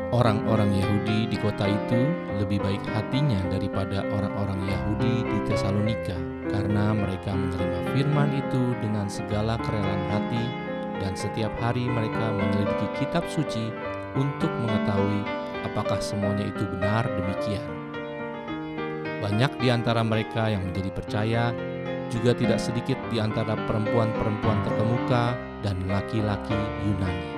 Orang-orang Yahudi di kota itu lebih baik hatinya daripada orang-orang Yahudi di Tesalonika, karena mereka menerima firman itu dengan segala kerelaan hati, dan setiap hari mereka menyelidiki kitab suci untuk mengetahui apakah semuanya itu benar demikian. Banyak di antara mereka yang menjadi percaya, juga tidak sedikit di antara perempuan-perempuan terkemuka dan laki-laki Yunani.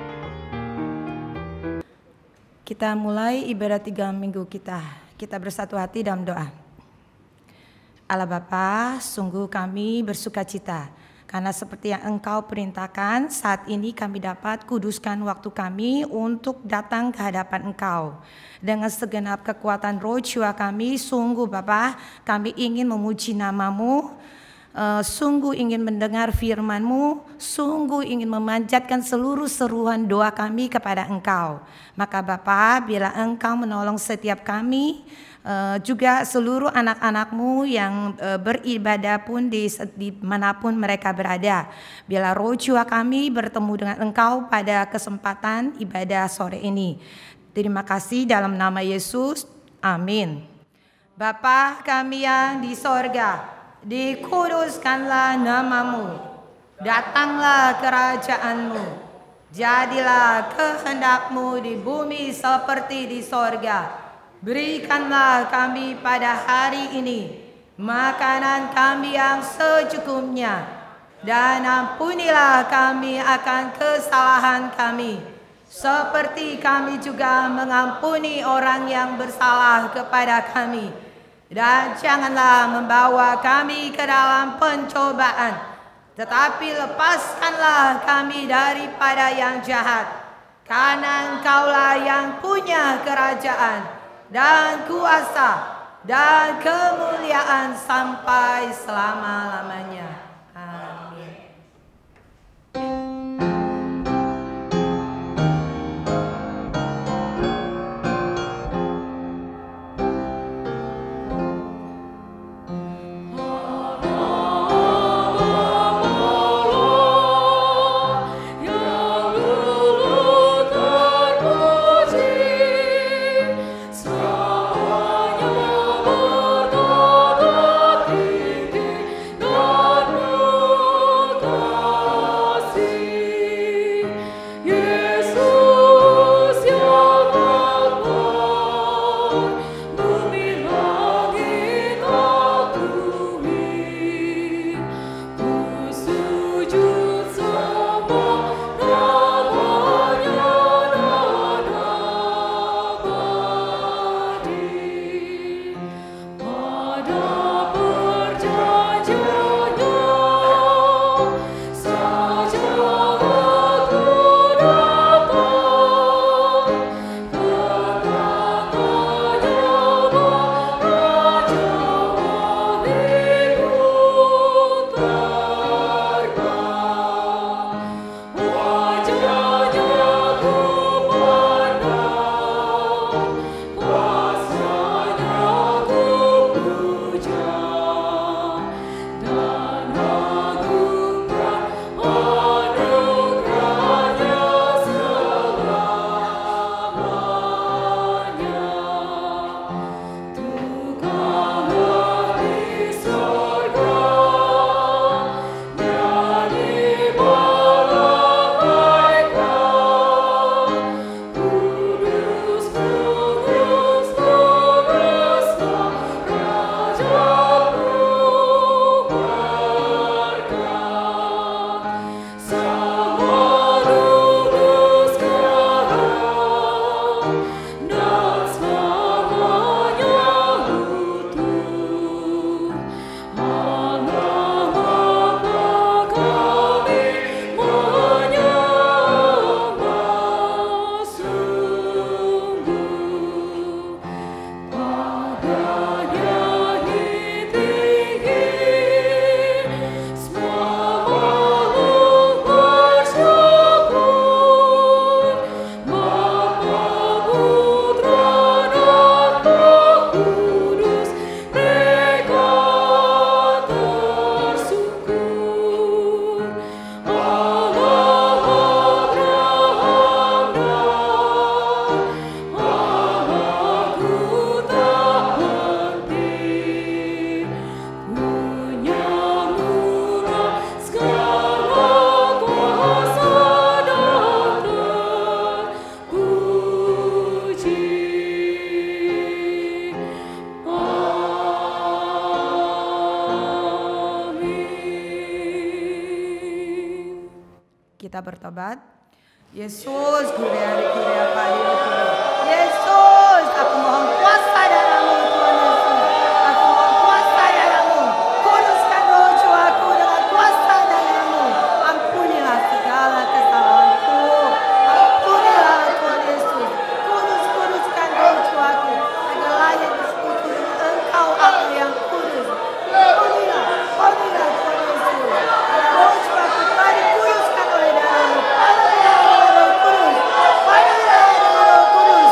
Kita mulai ibadah 3 minggu kita. Kita bersatu hati dalam doa. Allah Bapa, sungguh kami bersuka cita karena seperti yang Engkau perintahkan, saat ini kami dapat kuduskan waktu kami untuk datang ke hadapan Engkau. Dengan segenap kekuatan roh jiwa kami, sungguh Bapa, kami ingin memuji nama-Mu, sungguh ingin mendengar firman-Mu, sungguh ingin memanjatkan seluruh seruan doa kami kepada Engkau. Maka Bapa, bila Engkau menolong setiap kami, juga seluruh anak-anak-Mu yang beribadah pun di manapun mereka berada. Bila roh jiwa kami bertemu dengan Engkau pada kesempatan ibadah sore ini. Terima kasih dalam nama Yesus. Amin. Bapa kami yang di sorga, dikuduskanlah nama-Mu, datanglah kerajaan-Mu, jadilah kehendak-Mu di bumi seperti di sorga. Berikanlah kami pada hari ini makanan kami yang secukupnya, dan ampunilah kami akan kesalahan kami, seperti kami juga mengampuni orang yang bersalah kepada kami. Dan janganlah membawa kami ke dalam pencobaan, tetapi lepaskanlah kami daripada yang jahat. Karena Engkaulah yang punya kerajaan dan kuasa dan kemuliaan sampai selama-lamanya. Amin. Semuanya berdoa tinggi dan kita bertobat. Yesus, Kuria Pali. Yesus, aku mohon kuasa darah-Mu Tuhan Yesus. Aku mohon kuasa darah-Mu. Kuduskan roh jiwaku dengan kuasa darah-Mu. Ampunilah segala kesalahanku. Ampunilah Tuhan Yesus. Kuduskan roh jiwaku agar layak bersekutu dengan Engkau Allah yang kudus. Ampunilah Tuhan Yesus. Roh jiwaku telah dikuduskan oleh darah-Mu. Ampunilah dengan roh kudus. Ampunilah dengan roh kudus.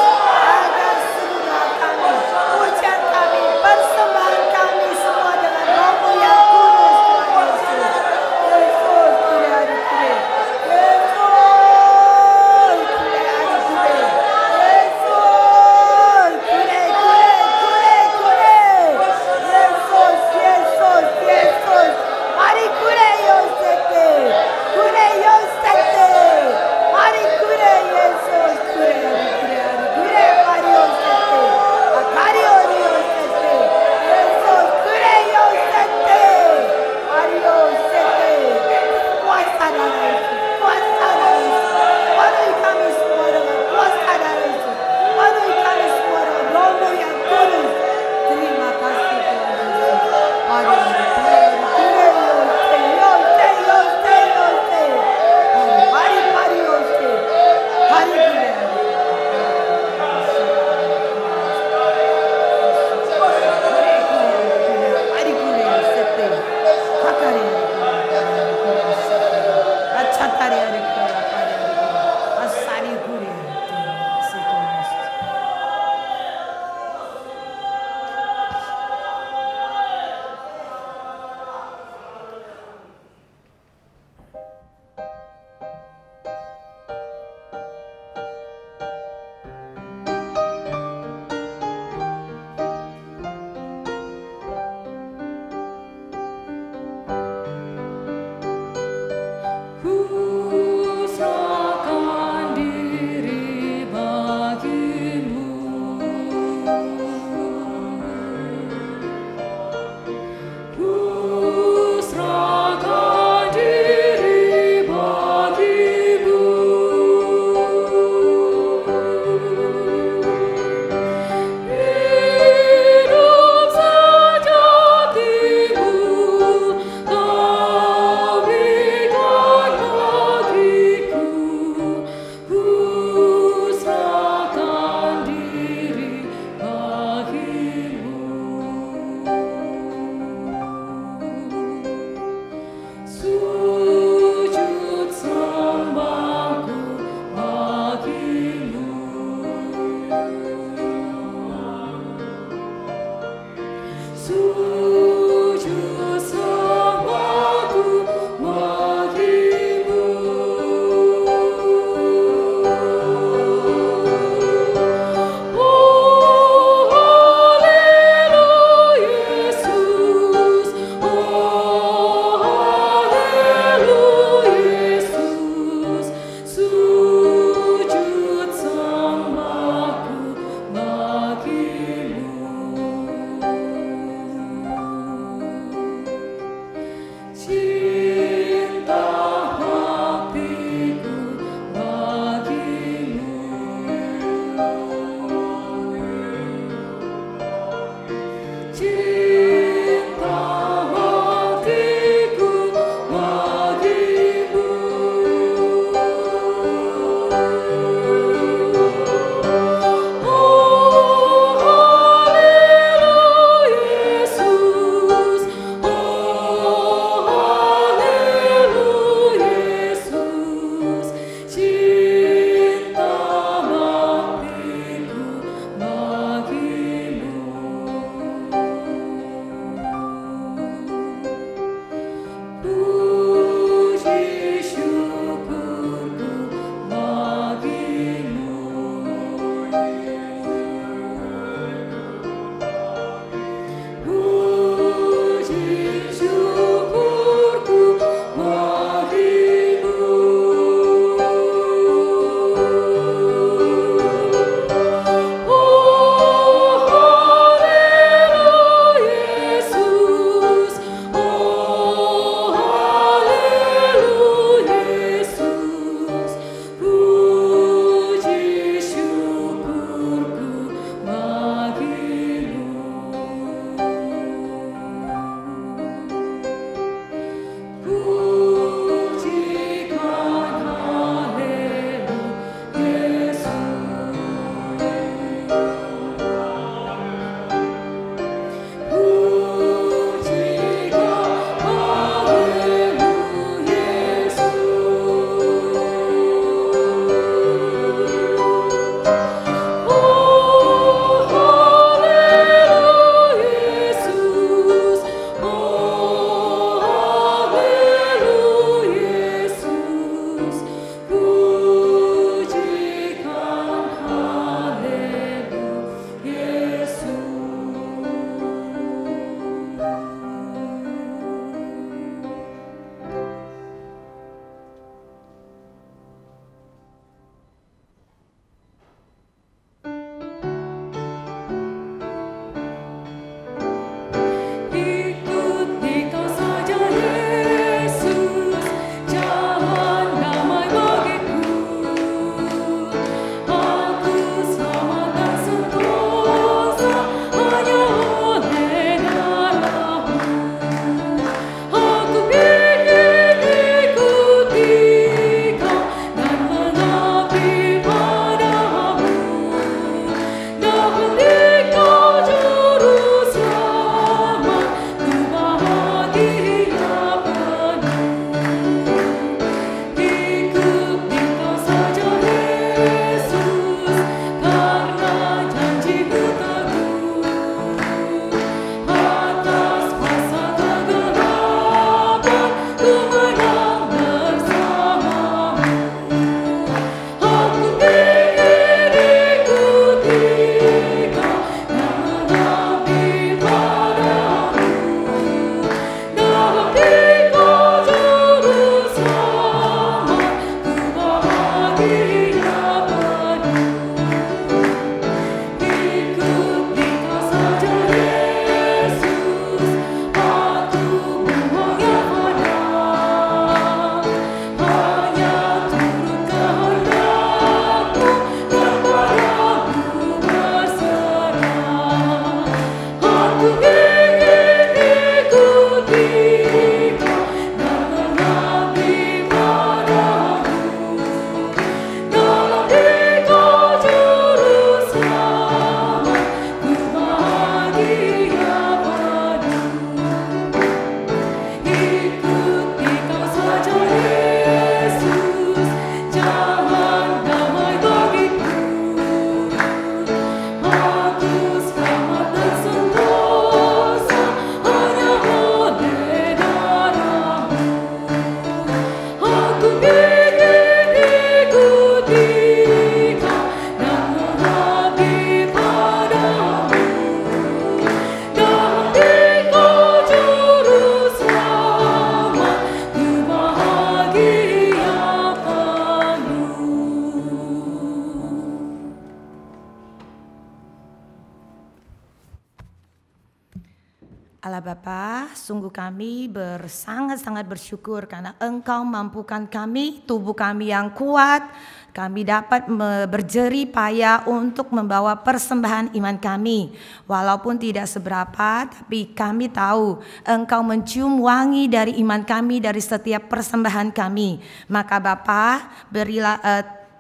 Allah Bapa, sungguh kami sangat-sangat bersyukur karena Engkau mampukan kami, tubuh kami yang kuat, kami dapat berjerih payah untuk membawa persembahan iman kami. Walaupun tidak seberapa, tapi kami tahu Engkau mencium wangi dari iman kami dari setiap persembahan kami. Maka Bapa,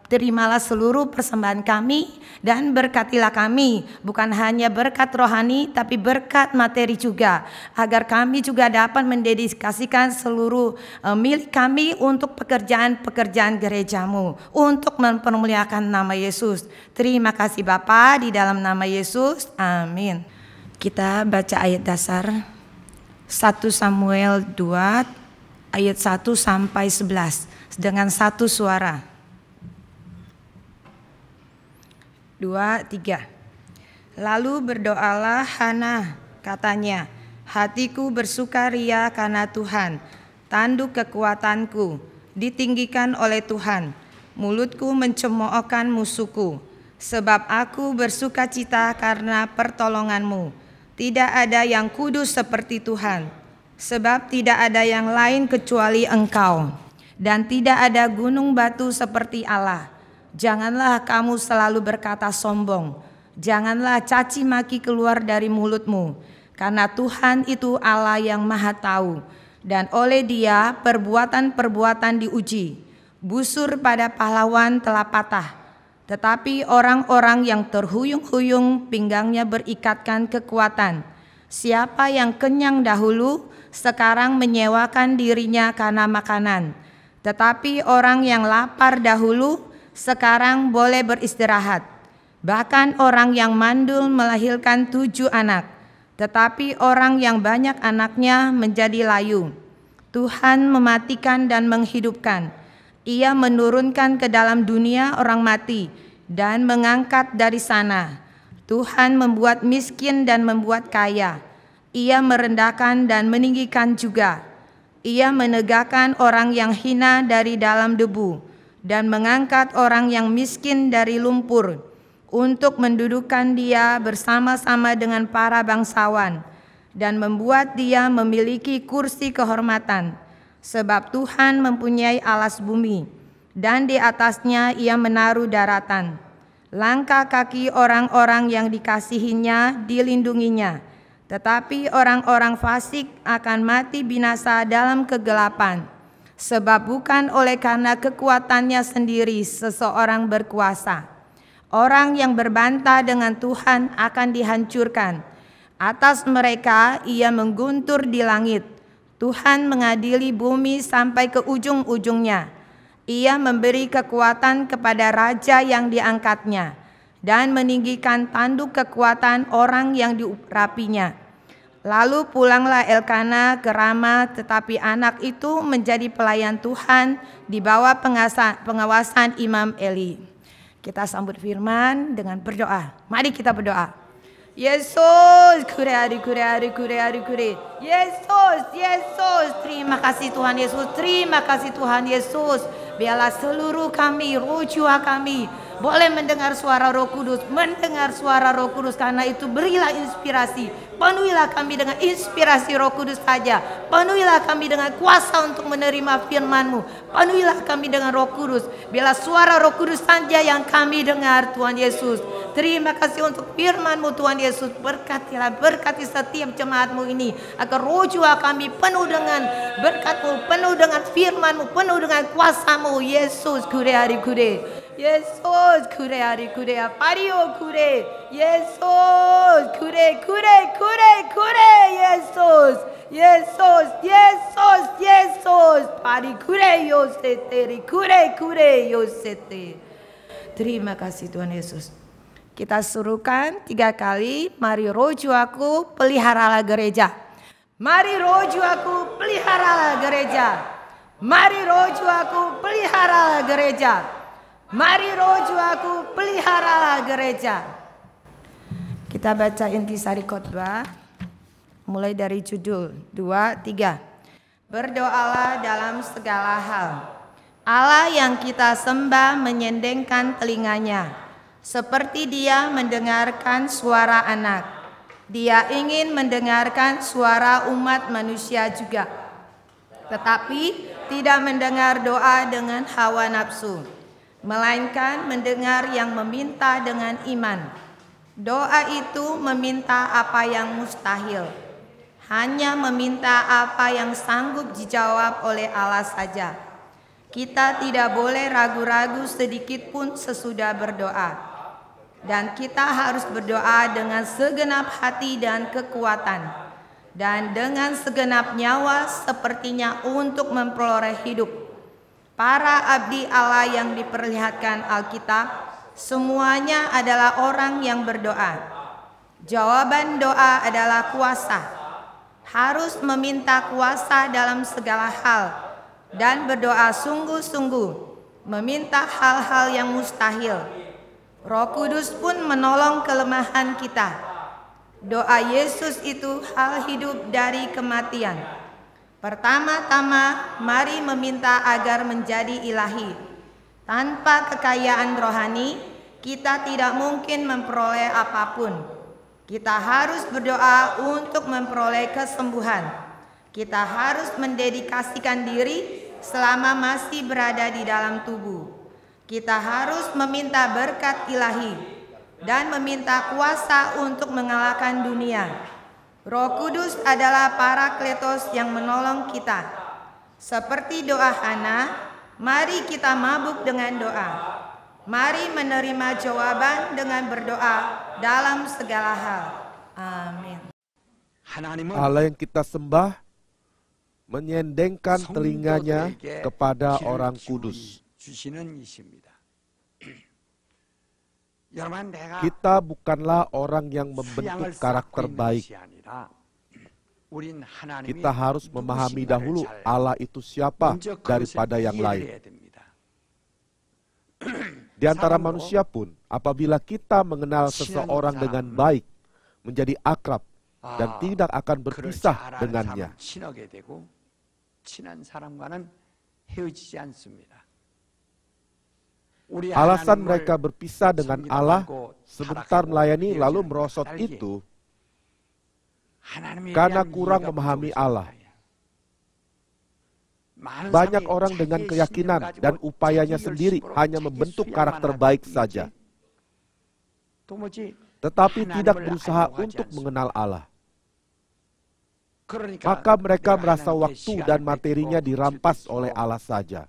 terimalah seluruh persembahan kami dan berkatilah kami, bukan hanya berkat rohani tapi berkat materi juga, agar kami juga dapat mendedikasikan seluruh milik kami untuk pekerjaan-pekerjaan gerejamu, untuk mempermuliakan nama Yesus. Terima kasih Bapa, di dalam nama Yesus, amin. Kita baca ayat dasar 1 Samuel 2 ayat 1 sampai 11 dengan satu suara. 2, 3. Lalu berdoalah Hana, katanya, hatiku bersukaria karena Tuhan, tanduk kekuatanku, ditinggikan oleh Tuhan. Mulutku mencemoohkan musuhku, sebab aku bersukacita karena pertolonganmu. Tidak ada yang kudus seperti Tuhan, sebab tidak ada yang lain kecuali Engkau, dan tidak ada gunung batu seperti Allah. Janganlah kamu selalu berkata sombong, janganlah caci maki keluar dari mulutmu, karena Tuhan itu Allah yang maha tahu, dan oleh Dia perbuatan-perbuatan diuji. Busur pada pahlawan telah patah, tetapi orang-orang yang terhuyung-huyung pinggangnya berikatkan kekuatan. Siapa yang kenyang dahulu, sekarang menyewakan dirinya karena makanan, tetapi orang yang lapar dahulu, sekarang boleh beristirahat. Bahkan orang yang mandul melahirkan 7 anak, tetapi orang yang banyak anaknya menjadi layu. Tuhan mematikan dan menghidupkan. Ia menurunkan ke dalam dunia orang mati dan mengangkat dari sana. Tuhan membuat miskin dan membuat kaya. Ia merendahkan dan meninggikan juga. Ia menegakkan orang yang hina dari dalam debu dan mengangkat orang yang miskin dari lumpur, untuk mendudukkan dia bersama-sama dengan para bangsawan, dan membuat dia memiliki kursi kehormatan. Sebab Tuhan mempunyai alas bumi, dan di atasnya Ia menaruh daratan. Langkah kaki orang-orang yang dikasihinya dilindunginya, tetapi orang-orang fasik akan mati binasa dalam kegelapan. Sebab bukan oleh karena kekuatannya sendiri seseorang berkuasa. Orang yang berbantah dengan Tuhan akan dihancurkan. Atas mereka Ia mengguntur di langit. Tuhan mengadili bumi sampai ke ujung-ujungnya. Ia memberi kekuatan kepada raja yang diangkatnya, dan meninggikan tanduk kekuatan orang yang diurapinya. Lalu pulanglah Elkana ke Rama, tetapi anak itu menjadi pelayan Tuhan di bawah pengawasan Imam Eli. Kita sambut firman dengan berdoa. Mari kita berdoa. Yesus, kure. Yesus, terima kasih Tuhan Yesus, terima kasih Tuhan Yesus. Biarlah seluruh kami, roh jiwa kami boleh mendengar suara Roh Kudus, karena itu berilah inspirasi. Penuhilah kami dengan inspirasi Roh Kudus saja. Penuhilah kami dengan kuasa untuk menerima firman-Mu. Penuhilah kami dengan Roh Kudus. Biarlah suara Roh Kudus saja yang kami dengar, Tuhan Yesus. Terima kasih untuk firman-Mu, Tuhan Yesus. Berkati setiap jemaat-Mu ini, agar roh jiwa kami penuh dengan berkat-Mu, penuh dengan firman-Mu, penuh dengan kuasa-Mu. Yesus, kure. Yesus, kure, apario kure. Yesus, kure. Yesus, pari kure yosete. Terima kasih Tuhan Yesus. Kita suruhkan 3 kali, mari roh jiwaku peliharalah gereja. Mari roh jiwaku peliharalah gereja. Mari roh jiwaku peliharalah gereja. Mari roh jiwaku peliharalah gereja. Kita baca intisari khotbah mulai dari judul 2, 3. Berdoalah dalam segala hal. Allah yang kita sembah menyendengkan telinganya, seperti Dia mendengarkan suara anak. Dia ingin mendengarkan suara umat manusia juga, tetapi tidak mendengar doa dengan hawa nafsu, melainkan mendengar yang meminta dengan iman. Doa itu meminta apa yang mustahil, hanya meminta apa yang sanggup dijawab oleh Allah saja. Kita tidak boleh ragu-ragu sedikit pun sesudah berdoa. Dan kita harus berdoa dengan segenap hati dan kekuatan, dan dengan segenap nyawa sepertinya untuk memperoleh hidup. Para abdi Allah yang diperlihatkan Alkitab, semuanya adalah orang yang berdoa. Jawaban doa adalah kuasa. Harus meminta kuasa dalam segala hal, dan berdoa sungguh-sungguh, meminta hal-hal yang mustahil. Roh Kudus pun menolong kelemahan kita. Doa Yesus itu hal hidup dari kematian. Pertama-tama, mari meminta agar menjadi ilahi. Tanpa kekayaan rohani, kita tidak mungkin memperoleh apapun. Kita harus berdoa untuk memperoleh kesembuhan. Kita harus mendedikasikan diri selama masih berada di dalam tubuh. Kita harus meminta berkat ilahi dan meminta kuasa untuk mengalahkan dunia. Roh Kudus adalah Parakletos yang menolong kita. Seperti doa Hana, mari kita mabuk dengan doa. Mari menerima jawaban dengan berdoa dalam segala hal. Amin. Allah yang kita sembah menyendengkan telinganya kepada orang kudus. Kita bukanlah orang yang membentuk karakter baik. Kita harus memahami dahulu Allah itu siapa daripada yang lain. Di antara manusia pun, apabila kita mengenal seseorang dengan baik, menjadi akrab, dan tidak akan berpisah dengannya. Alasan mereka berpisah dengan Allah sebentar melayani lalu merosot itu karena kurang memahami Allah. Banyak orang dengan keyakinan dan upayanya sendiri hanya membentuk karakter baik saja, tetapi tidak berusaha untuk mengenal Allah. Maka mereka merasa waktu dan materinya dirampas oleh Allah saja.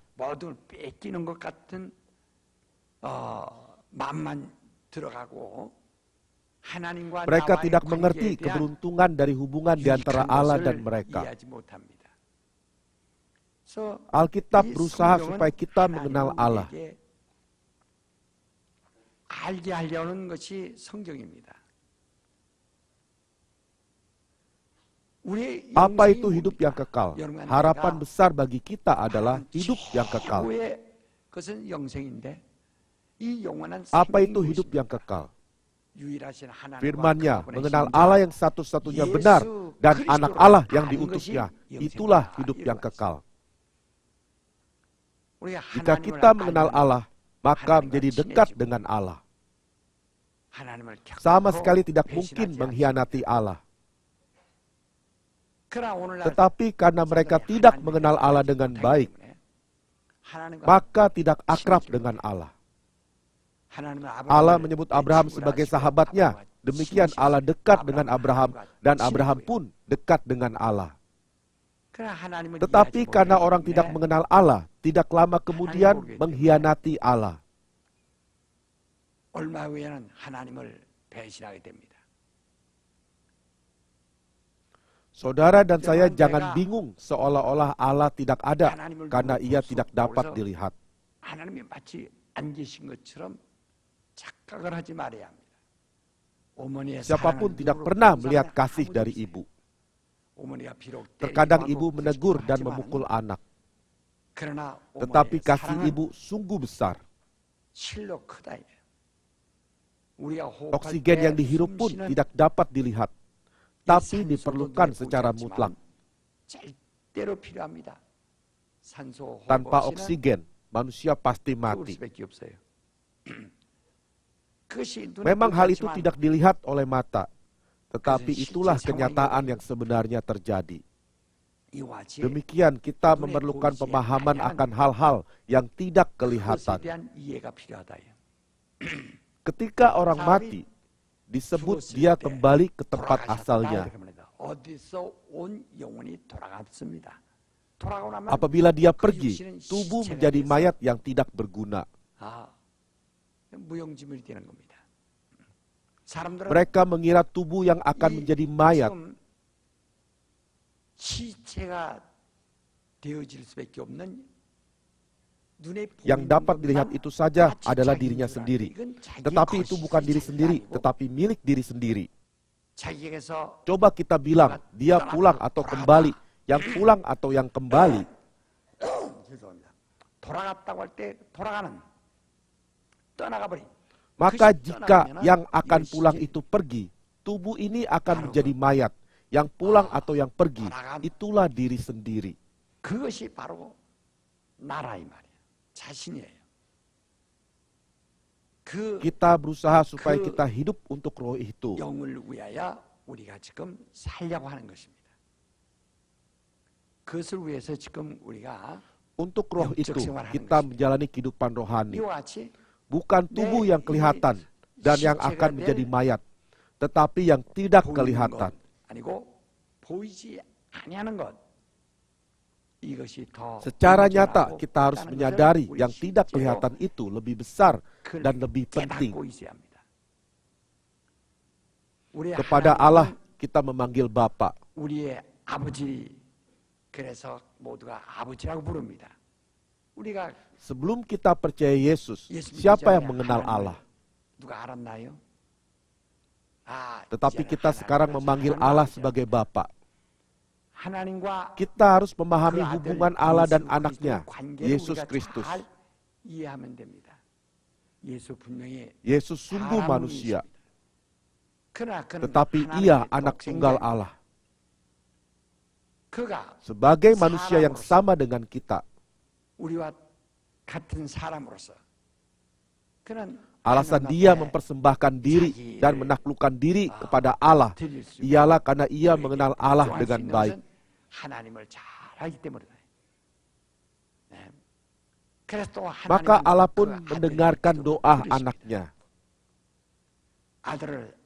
Mereka tidak mengerti keberuntungan dari hubungan di antara Allah dan mereka. Alkitab berusaha supaya kita mengenal Allah. Apa itu hidup yang kekal? Harapan besar bagi kita adalah hidup yang kekal. Apa itu hidup yang kekal? Firman-Nya, mengenal Allah yang satu-satunya benar dan anak Allah yang diutusnya. Itulah hidup yang kekal. Jika kita mengenal Allah, maka menjadi dekat dengan Allah. Sama sekali tidak mungkin mengkhianati Allah. Tetapi karena mereka tidak mengenal Allah dengan baik, maka tidak akrab dengan Allah. Allah menyebut Abraham sebagai sahabatnya. Demikian Allah dekat dengan Abraham dan Abraham pun dekat dengan Allah. Tetapi karena orang tidak mengenal Allah, tidak lama kemudian mengkhianati Allah. Saudara dan saya jangan bingung seolah-olah Allah tidak ada karena ia tidak dapat dilihat. Siapapun tidak pernah melihat kasih dari ibu. Terkadang ibu menegur dan memukul anak. Tetapi kasih ibu sungguh besar. Oksigen yang dihirup pun tidak dapat dilihat, tapi diperlukan secara mutlak. Tanpa oksigen, manusia pasti mati. Memang hal itu tidak dilihat oleh mata, Tetapi itulah kenyataan yang sebenarnya terjadi. Demikian kita memerlukan pemahaman akan hal-hal yang tidak kelihatan. Ketika orang mati, disebut dia kembali ke tempat asalnya. Apabila dia pergi, tubuh menjadi mayat yang tidak berguna. Mereka mengira tubuh yang akan menjadi mayat yang dapat dilihat itu saja adalah dirinya sendiri. Tetapi itu bukan diri sendiri, tetapi milik diri sendiri. Coba kita bilang, dia pulang atau kembali, yang pulang atau yang kembali. Maka jika yang akan pulang itu pergi, tubuh ini akan menjadi mayat. Yang pulang atau yang pergi, itulah diri sendiri. Kita berusaha supaya kita hidup untuk roh itu. Untuk roh itu, kita menjalani kehidupan rohani. Bukan tubuh yang kelihatan dan yang akan menjadi mayat, tetapi yang tidak kelihatan. Secara nyata kita harus menyadari yang tidak kelihatan itu lebih besar dan lebih penting. Kepada Allah kita memanggil Bapa. Sebelum kita percaya Yesus, siapa yang mengenal Allah? Tetapi kita sekarang memanggil Allah sebagai Bapa. Kita harus memahami hubungan Allah dan anaknya, Yesus Kristus. Yesus sungguh manusia, tetapi ia anak tunggal Allah. Sebagai manusia yang sama dengan kita, alasan dia mempersembahkan diri dan menaklukkan diri kepada Allah ialah karena ia mengenal Allah dengan baik. Maka Allah pun mendengarkan doa anaknya.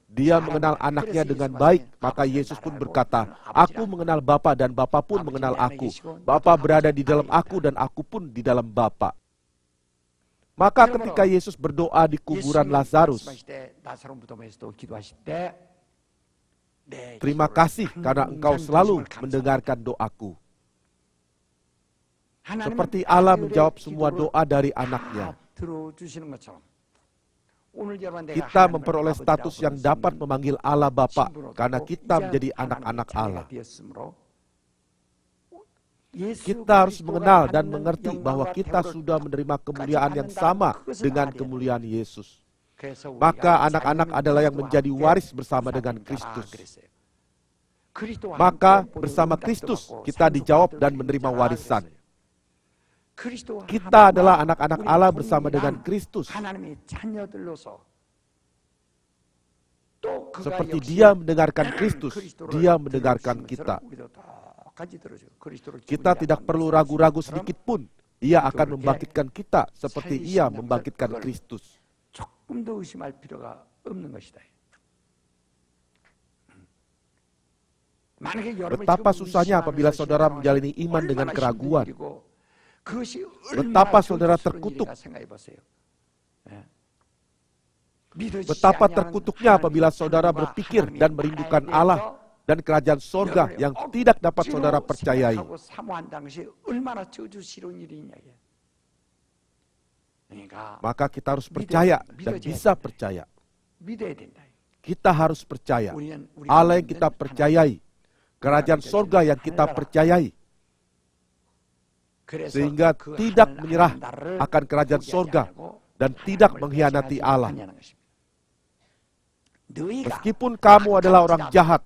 Dia mengenal anaknya dengan baik, maka Yesus pun berkata, "Aku mengenal Bapa dan Bapa pun mengenal aku. Bapa berada di dalam aku dan aku pun di dalam Bapa." Maka ketika Yesus berdoa di kuburan Lazarus, "Terima kasih karena Engkau selalu mendengarkan doaku." Seperti Allah menjawab semua doa dari anaknya, kita memperoleh status yang dapat memanggil Allah Bapa karena kita menjadi anak-anak Allah. Kita harus mengenal dan mengerti bahwa kita sudah menerima kemuliaan yang sama dengan kemuliaan Yesus. Maka anak-anak adalah yang menjadi waris bersama dengan Kristus. Maka bersama Kristus kita dijawab dan menerima warisan. Kita adalah anak-anak Allah bersama dengan Kristus. Seperti Dia mendengarkan Kristus, Dia mendengarkan kita. Kita tidak perlu ragu-ragu sedikit pun. Ia akan membangkitkan kita seperti Ia membangkitkan Kristus. Betapa susahnya apabila saudara menjalani iman dengan keraguan. Betapa saudara terkutuk. Betapa terkutuknya apabila saudara berpikir dan merindukan Allah dan kerajaan sorga yang tidak dapat saudara percayai. Maka kita harus percaya dan bisa percaya. Kita harus percaya. Allah yang kita percayai. Kerajaan sorga yang kita percayai. Sehingga tidak menyerah akan kerajaan sorga dan tidak mengkhianati Allah. Meskipun kamu adalah orang jahat,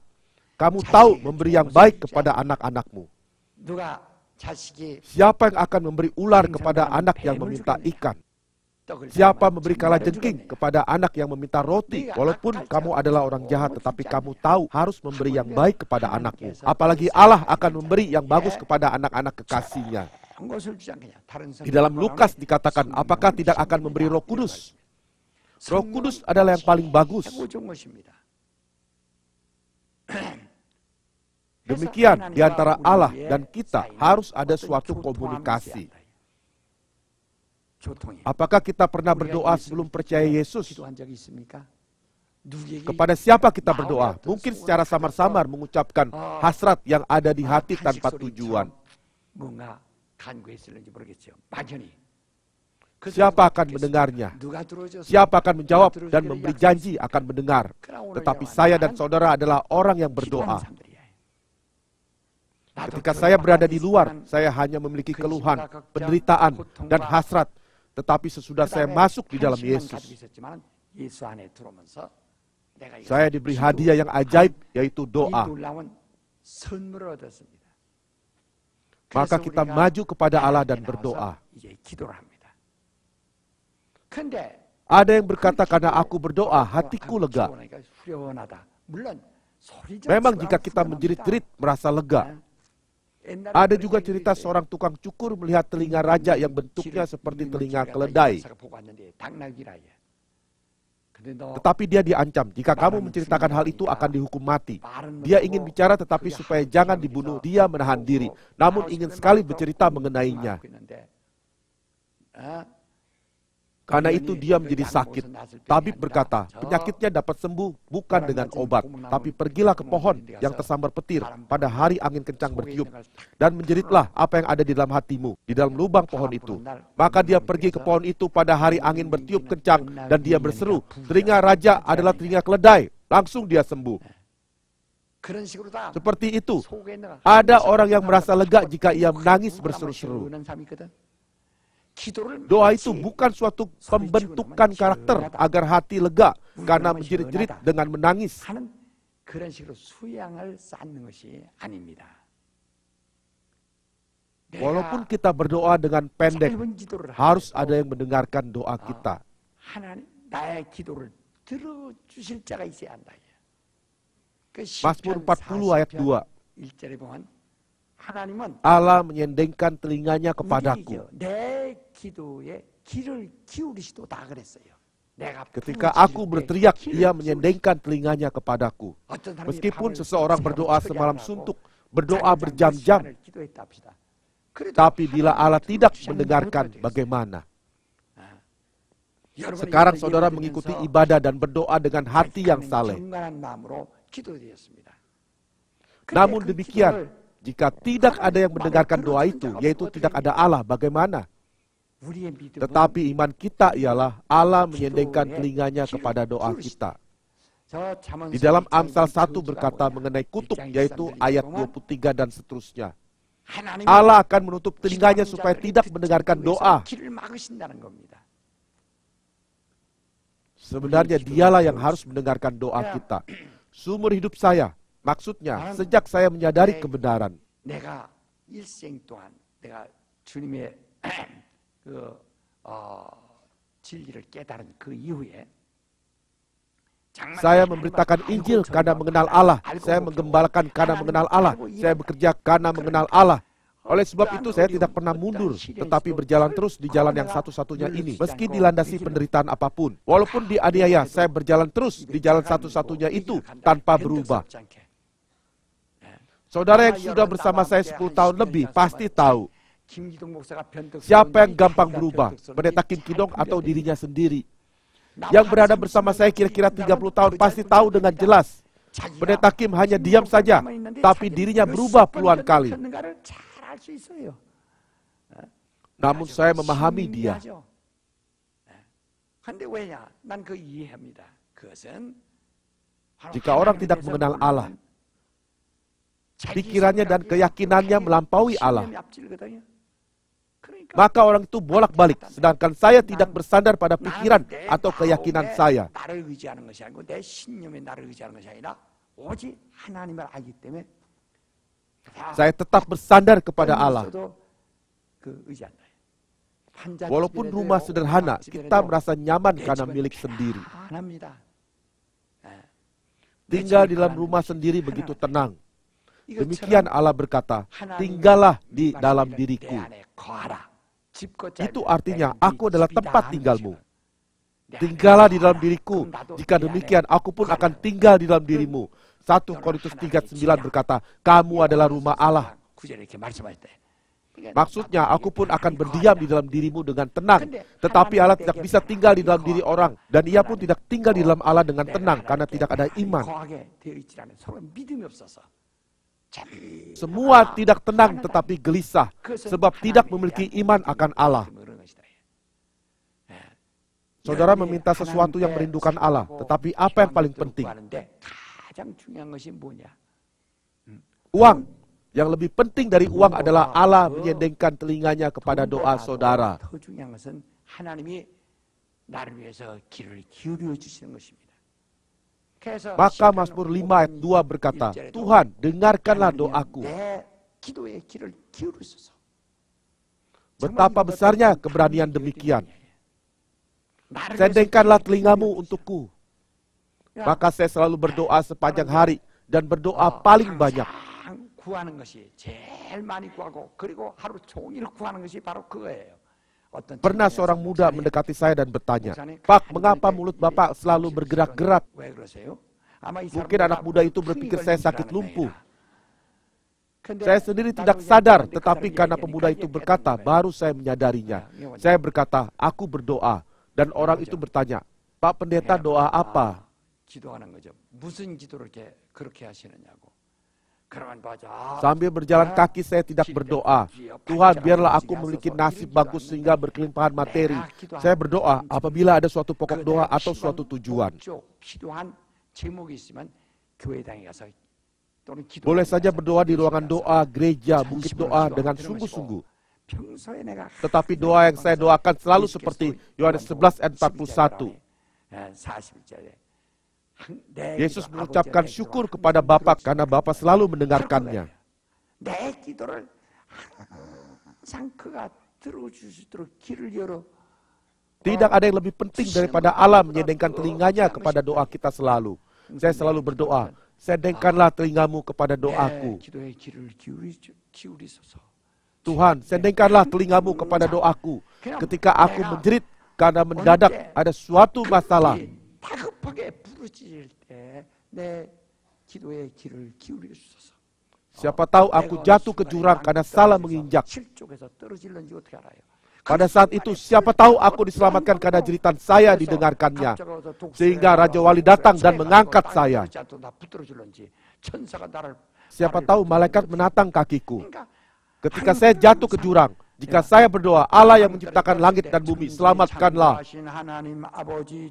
kamu tahu memberi yang baik kepada anak-anakmu. Siapa yang akan memberi ular kepada anak yang meminta ikan? Siapa memberi kalajengking kepada anak yang meminta roti? Walaupun kamu adalah orang jahat, tetapi kamu tahu harus memberi yang baik kepada anakmu. Apalagi Allah akan memberi yang bagus kepada anak-anak kekasihnya. Di dalam Lukas dikatakan, apakah tidak akan memberi Roh Kudus? Roh Kudus adalah yang paling bagus. Demikian, di antara Allah dan kita harus ada suatu komunikasi. Apakah kita pernah berdoa sebelum percaya Yesus? Kepada siapa kita berdoa? Mungkin secara samar-samar mengucapkan hasrat yang ada di hati tanpa tujuan. Siapa akan mendengarnya? Siapa akan menjawab dan memberi janji akan mendengar? Tetapi saya dan saudara adalah orang yang berdoa. Ketika saya berada di luar, saya hanya memiliki keluhan, penderitaan, dan hasrat. Tetapi sesudah saya masuk di dalam Yesus, saya diberi hadiah yang ajaib, yaitu doa. Maka kita maju kepada Allah dan berdoa. Ada yang berkata, karena aku berdoa, hatiku lega. Memang jika kita menjerit-jerit, merasa lega. Ada juga cerita seorang tukang cukur melihat telinga raja yang bentuknya seperti telinga keledai. Tetapi dia diancam, jika kamu menceritakan hal itu akan dihukum mati. Dia ingin bicara tetapi supaya jangan dibunuh, dia menahan diri. Namun ingin sekali bercerita mengenainya. Karena itu dia menjadi sakit. Tabib berkata, penyakitnya dapat sembuh bukan dengan obat, tapi pergilah ke pohon yang tersambar petir pada hari angin kencang bertiup, dan menjeritlah apa yang ada di dalam hatimu, di dalam lubang pohon itu. Maka dia pergi ke pohon itu pada hari angin bertiup kencang, dan dia berseru, telinga raja adalah telinga keledai. Langsung dia sembuh. Seperti itu, ada orang yang merasa lega jika ia menangis berseru-seru. Doa itu bukan suatu pembentukan karakter agar hati lega karena menjerit-jerit dengan menangis. Walaupun kita berdoa dengan pendek, harus ada yang mendengarkan doa kita. Mazmur 40 ayat 2. Allah menyendengkan telinganya kepadaku. Ketika aku berteriak, ia menyendengkan telinganya kepadaku. Meskipun seseorang berdoa semalam suntuk, berdoa berjam-jam, tapi bila Allah tidak mendengarkan, bagaimana? Sekarang saudara mengikuti ibadah dan berdoa dengan hati yang saleh. Namun demikian, jika tidak ada yang mendengarkan doa itu, yaitu tidak ada Allah, bagaimana? Tetapi iman kita ialah Allah menyendengkan telinganya kepada doa kita. Di dalam Amsal 1 berkata mengenai kutuk, yaitu ayat 23 dan seterusnya. Allah akan menutup telinganya supaya tidak mendengarkan doa. Sebenarnya dialah yang harus mendengarkan doa kita. Sumber hidup saya, maksudnya, sejak saya menyadari kebenaran. Saya memberitakan Injil karena mengenal Allah. Saya menggembalakan karena mengenal Allah. Saya bekerja karena mengenal Allah. Oleh sebab itu saya tidak pernah mundur, tetapi berjalan terus di jalan yang satu-satunya ini. Meski dilandasi penderitaan apapun. Walaupun dianiaya, saya berjalan terus di jalan satu-satunya itu tanpa berubah. Saudara yang sudah bersama saya 10 tahun lebih pasti tahu siapa yang gampang berubah, Pendeta Kim Kidong atau dirinya sendiri. Yang berada bersama saya kira-kira 30 tahun pasti tahu dengan jelas. Pendeta Kim hanya diam saja, tapi dirinya berubah puluhan kali. Namun saya memahami dia. Jika orang tidak mengenal Allah, pikirannya dan keyakinannya melampaui Allah, maka orang itu bolak-balik, sedangkan saya tidak bersandar pada pikiran atau keyakinan saya. Saya tetap bersandar kepada Allah. Walaupun rumah sederhana, kita merasa nyaman karena milik sendiri. Tinggal di dalam rumah sendiri begitu tenang. Demikian Allah berkata, tinggallah di dalam diriku. Itu artinya, aku adalah tempat tinggalmu. Tinggallah di dalam diriku. Jika demikian, aku pun akan tinggal di dalam dirimu. 1 Korintus 3:9 berkata, kamu adalah rumah Allah. Maksudnya, aku pun akan berdiam di dalam dirimu dengan tenang. Tetapi Allah tidak bisa tinggal di dalam diri orang. Dan ia pun tidak tinggal di dalam Allah dengan tenang, karena tidak ada iman. Semua tidak tenang tetapi gelisah, sebab tidak memiliki iman akan Allah. Saudara meminta sesuatu yang merindukan Allah, tetapi apa yang paling penting? Uang. Yang lebih penting dari uang adalah Allah menyendengkan telinganya kepada doa saudara. Maka Mazmur 5 ayat 2 berkata, Tuhan, dengarkanlah doaku. Betapa besarnya keberanian demikian. Sendengkanlah telingamu untukku. Maka saya selalu berdoa sepanjang hari dan berdoa paling banyak. Pernah seorang muda mendekati saya dan bertanya, Pak, mengapa mulut Bapak selalu bergerak-gerak? Mungkin anak muda itu berpikir saya sakit lumpuh. Saya sendiri tidak sadar, tetapi karena pemuda itu berkata, baru saya menyadarinya. Saya berkata, aku berdoa. Dan orang itu bertanya, Pak Pendeta, doa apa? Sambil berjalan kaki saya tidak berdoa. Tuhan, biarlah aku memiliki nasib bagus sehingga berkelimpahan materi. Saya berdoa apabila ada suatu pokok doa atau suatu tujuan. Boleh saja berdoa di ruangan doa, gereja, bukit doa dengan sungguh-sungguh. Tetapi doa yang saya doakan selalu seperti Yohanes 11 ayat 41. Yesus mengucapkan syukur kepada Bapa karena Bapa selalu mendengarkannya. Tidak ada yang lebih penting daripada Allah menyendengkan telinganya kepada doa kita selalu. Saya selalu berdoa, sendengkanlah telingamu kepada doaku. Tuhan, sendengkanlah telingamu kepada doaku. Ketika aku menjerit karena mendadak ada suatu masalah. Siapa tahu aku jatuh ke jurang karena salah menginjak. Pada saat itu siapa tahu aku diselamatkan karena jeritan saya didengarkannya. Sehingga Raja Wali datang dan mengangkat saya. Siapa tahu malaikat menatang kakiku. Ketika saya jatuh ke jurang, jika saya berdoa, Allah yang menciptakan langit dan bumi, selamatkanlah.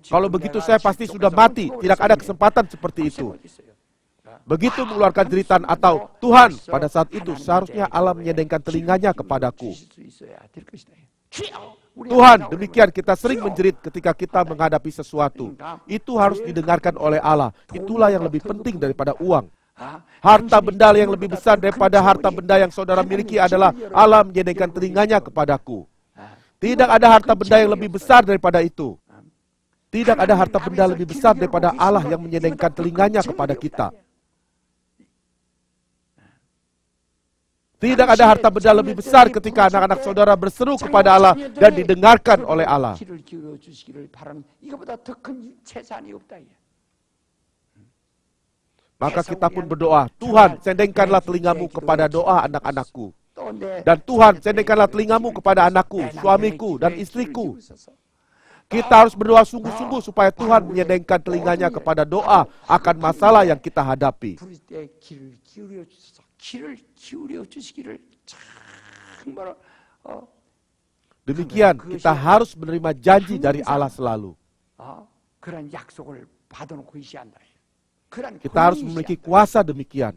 Kalau begitu saya pasti sudah mati, tidak ada kesempatan seperti itu. Begitu mengeluarkan jeritan atau Tuhan, pada saat itu seharusnya Allah menyendengkan telinganya kepadaku. Tuhan, demikian kita sering menjerit ketika kita menghadapi sesuatu. Itu harus didengarkan oleh Allah. Itulah yang lebih penting daripada uang. Harta benda yang lebih besar daripada harta benda yang saudara miliki adalah Allah menyendengkan telinganya kepadaku. Tidak ada harta benda yang lebih besar daripada itu. Tidak ada harta benda lebih besar daripada Allah yang menyendengkan telinganya kepada kita. Tidak ada harta benda lebih besar ketika anak-anak saudara berseru kepada Allah dan didengarkan oleh Allah. Maka kita pun berdoa, Tuhan, sendengkanlah telingamu kepada doa anak-anakku. Dan Tuhan, sendengkanlah telingamu kepada anakku, suamiku, dan istriku. Kita harus berdoa sungguh-sungguh supaya Tuhan menyendengkan telinganya kepada doa akan masalah yang kita hadapi. Demikian, kita harus menerima janji dari Allah selalu. Kita harus memiliki kuasa demikian.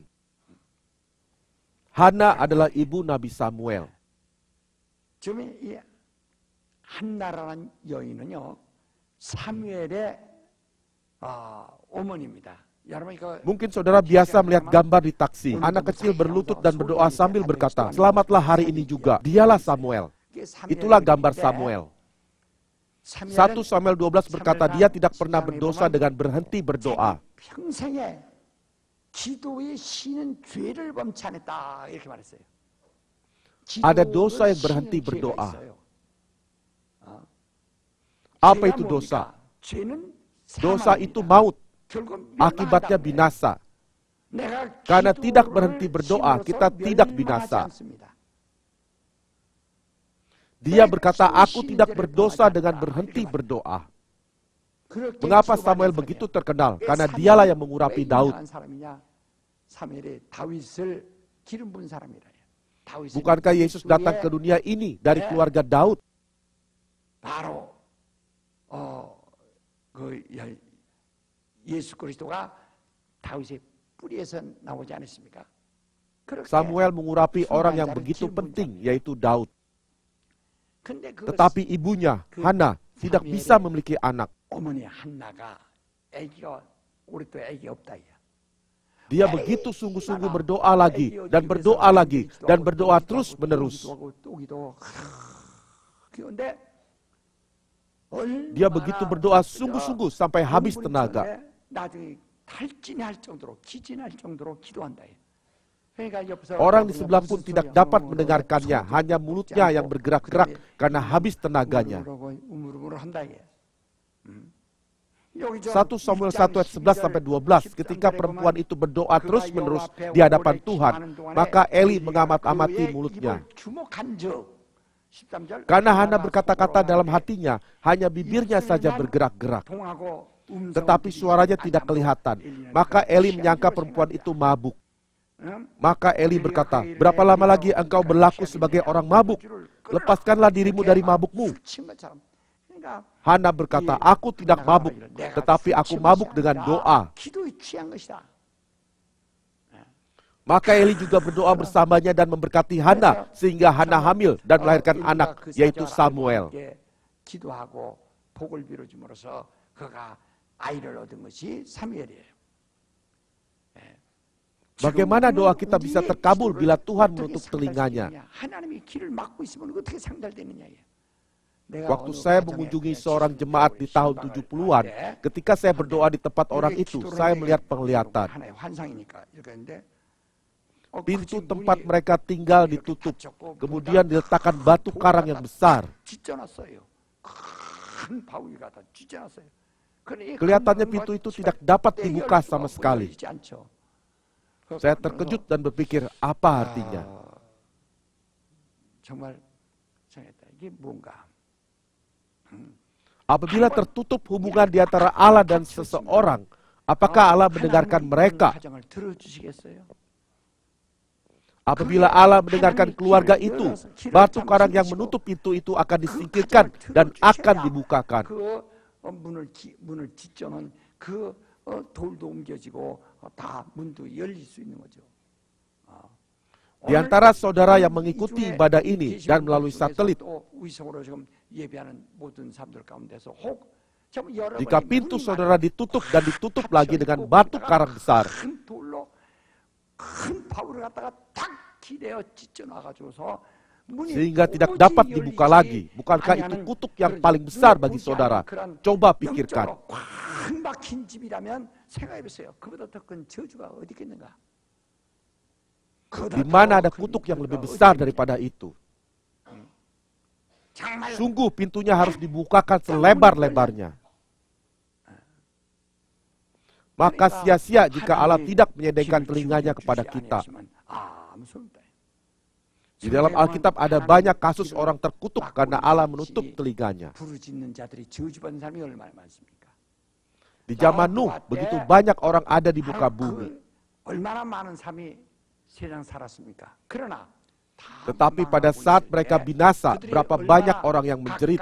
Hana adalah ibu Nabi Samuel. 한나라는 여인은요 사무엘의 어머니입니다. Mungkin saudara biasa melihat gambar di taksi. Anak kecil berlutut dan berdoa sambil berkata, selamatlah hari ini juga. Dialah Samuel. Itulah gambar Samuel. 1 Samuel 12 berkata, dia tidak pernah berdosa dengan berhenti berdoa. 평생에 기도의 쉬는 죄를 범치 않았다 이렇게 말했어요. Ada dosa yang berhenti berdoa. Apa itu dosa? Dosa itu maut. Akibatnya binasa. Karena tidak berhenti berdoa, kita tidak binasa. Dia berkata, aku tidak berdosa dengan berhenti berdoa. Mengapa Samuel begitu terkenal? Karena dialah yang mengurapi Daud. Bukankah Yesus datang ke dunia ini dari keluarga Daud? Samuel mengurapi orang yang begitu penting, yaitu Daud. Tetapi ibunya, Hana, tidak bisa memiliki anak. Dia begitu sungguh-sungguh berdoa lagi, dan berdoa lagi, dan berdoa terus-menerus. Dia begitu berdoa sungguh-sungguh sampai habis tenaga. Orang di sebelah pun tidak dapat mendengarkannya, hanya mulutnya yang bergerak-gerak karena habis tenaganya. 1 Samuel 1 ayat 11 sampai 12, ketika perempuan itu berdoa terus-menerus di hadapan Tuhan, maka Eli mengamat-amati mulutnya. Karena Hana berkata-kata dalam hatinya, hanya bibirnya saja bergerak-gerak, tetapi suaranya tidak kelihatan. Maka Eli menyangka perempuan itu mabuk. Maka Eli berkata, berapa lama lagi engkau berlaku sebagai orang mabuk? Lepaskanlah dirimu dari mabukmu. Hana berkata, aku tidak mabuk, tetapi aku mabuk dengan doa. Maka Eli juga berdoa bersamanya dan memberkati Hana, sehingga Hana hamil dan melahirkan anak, yaitu Samuel. Bagaimana doa kita bisa terkabul bila Tuhan menutup telinganya? Waktu saya mengunjungi seorang jemaat di tahun 70-an, ketika saya berdoa di tempat orang itu, saya melihat penglihatan. Pintu tempat mereka tinggal ditutup, kemudian diletakkan batu karang yang besar. Kelihatannya pintu itu tidak dapat dibuka sama sekali. Saya terkejut dan berpikir, apa artinya? Apabila tertutup hubungan di antara Allah dan seseorang, apakah Allah mendengarkan mereka? Apabila Allah mendengarkan keluarga itu, batu karang yang menutup pintu itu akan disingkirkan dan akan dibukakan. Di antara saudara yang mengikuti ibadah ini dan melalui satelit, jika pintu saudara ditutup dan ditutup lagi dengan batu karang besar, sehingga tidak dapat dibuka lagi, bukankah itu kutuk yang paling besar bagi saudara? Coba pikirkan. Di mana ada kutuk yang lebih besar daripada itu? Sungguh pintunya harus dibukakan selebar-lebarnya. Maka sia-sia jika Allah tidak menyediakan telinganya kepada kita. Di dalam Alkitab ada banyak kasus orang terkutuk karena Allah menutup telinganya. Di zaman Nuh, begitu banyak orang ada di muka bumi. Tetapi pada saat mereka binasa, berapa banyak orang yang menjerit.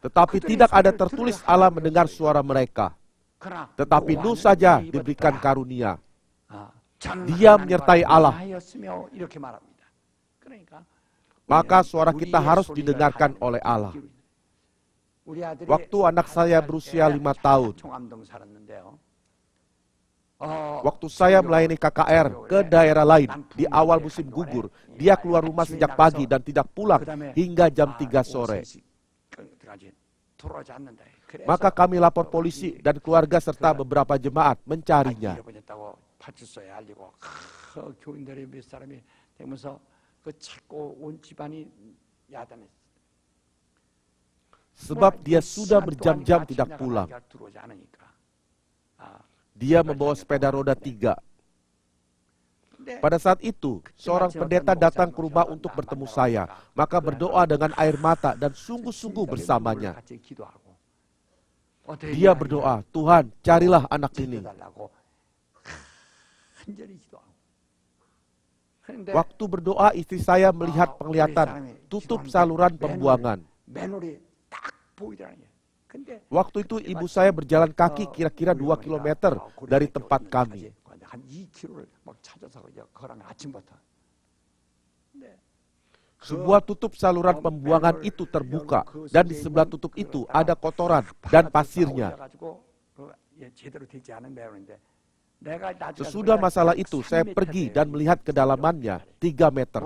Tetapi tidak ada tertulis Allah mendengar suara mereka. Tetapi Nuh saja diberikan karunia. Dia menyertai Allah. Maka suara kita harus didengarkan oleh Allah. Waktu anak saya berusia 5 tahun, Waktu saya melayani KKR ke daerah lain di awal musim gugur, dia keluar rumah sejak pagi dan tidak pulang hingga jam 3 sore. Maka kami lapor polisi dan keluarga serta beberapa jemaat mencarinya. Sebab dia sudah berjam-jam tidak pulang. Dia membawa sepeda roda 3. Pada saat itu, seorang pendeta datang ke rumah untuk bertemu saya. Maka berdoa dengan air mata dan sungguh-sungguh bersamanya. Dia berdoa, Tuhan, carilah anak ini. Waktu berdoa, istri saya melihat penglihatan tutup saluran pembuangan. Waktu itu ibu saya berjalan kaki kira-kira 2 kilometer dari tempat kami. Sebuah tutup saluran pembuangan itu terbuka dan di sebelah tutup itu ada kotoran dan pasirnya. Sesudah masalah itu, saya pergi dan melihat kedalamannya 3 meter.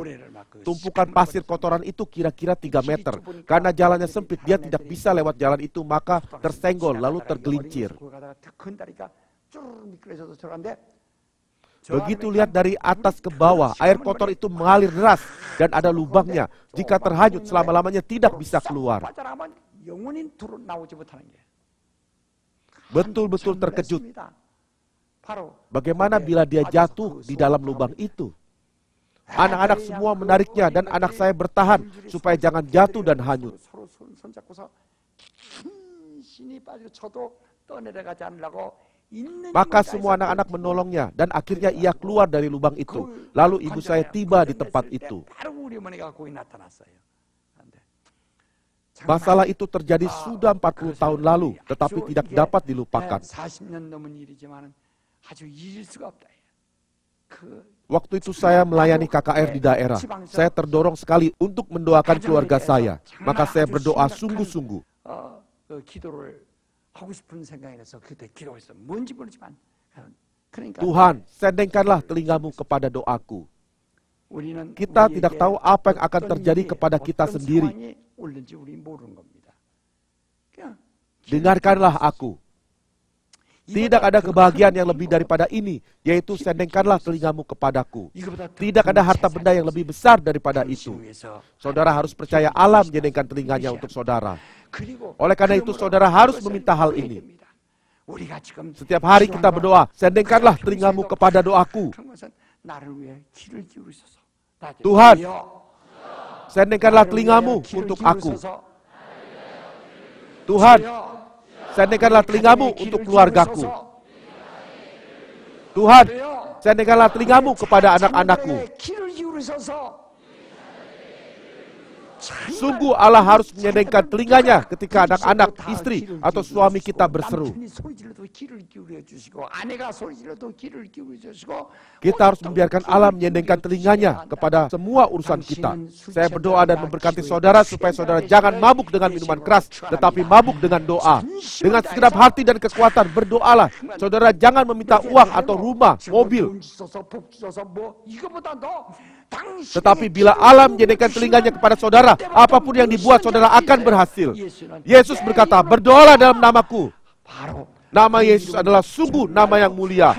Tumpukan pasir kotoran itu kira-kira 3 meter. Karena jalannya sempit, dia tidak bisa lewat jalan itu, maka tersenggol lalu tergelincir. Begitu lihat dari atas ke bawah, air kotor itu mengalir deras dan ada lubangnya. Jika terhanyut selama-lamanya tidak bisa keluar. Betul-betul terkejut. Bagaimana bila dia jatuh di dalam lubang itu? Anak-anak semua menariknya dan anak saya bertahan supaya jangan jatuh dan hanyut. Maka semua anak-anak menolongnya dan akhirnya ia keluar dari lubang itu. Lalu ibu saya tiba di tempat itu. Masalah itu terjadi sudah 40 tahun lalu, tetapi tidak dapat dilupakan. Waktu itu saya melayani KKR di daerah. Saya terdorong sekali untuk mendoakan keluarga saya. Maka saya berdoa sungguh-sungguh. Tuhan, sendengkanlah telingamu kepada doaku. Kita tidak tahu apa yang akan terjadi kepada kita sendiri. Dengarkanlah aku. Tidak ada kebahagiaan yang lebih daripada ini, yaitu sendengkanlah telingamu kepadaku. Tidak ada harta benda yang lebih besar daripada itu. Saudara harus percaya Allah menyendengkan telinganya untuk saudara. Oleh karena itu saudara harus meminta hal ini. Setiap hari kita berdoa, sendengkanlah telingamu kepada doaku. Tuhan, sendengkanlah telingamu untuk aku. Tuhan, sendengkanlah telingamu untuk keluargaku. Tuhan, sendengkanlah telingamu kepada anak-anakku. Sungguh Allah harus menyendengkan telinganya ketika anak-anak, istri, atau suami kita berseru. Kita harus membiarkan Allah menyendengkan telinganya kepada semua urusan kita. Saya berdoa dan memberkati saudara supaya saudara jangan mabuk dengan minuman keras, tetapi mabuk dengan doa. Dengan segenap hati dan kekuatan berdoalah. Saudara jangan meminta uang atau rumah, mobil. Tetapi bila Allah menyendengkan telinganya kepada saudara, apapun yang dibuat saudara akan berhasil. Yesus berkata, berdoalah dalam namaku. Nama Yesus adalah sungguh nama yang mulia.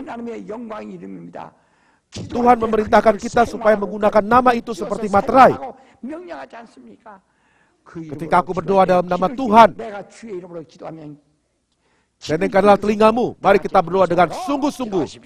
Tuhan memerintahkan kita supaya menggunakan nama itu seperti materai. Ketika aku berdoa dalam nama Tuhan, sendengkanlah telingamu. Mari kita berdoa dengan sungguh-sungguh.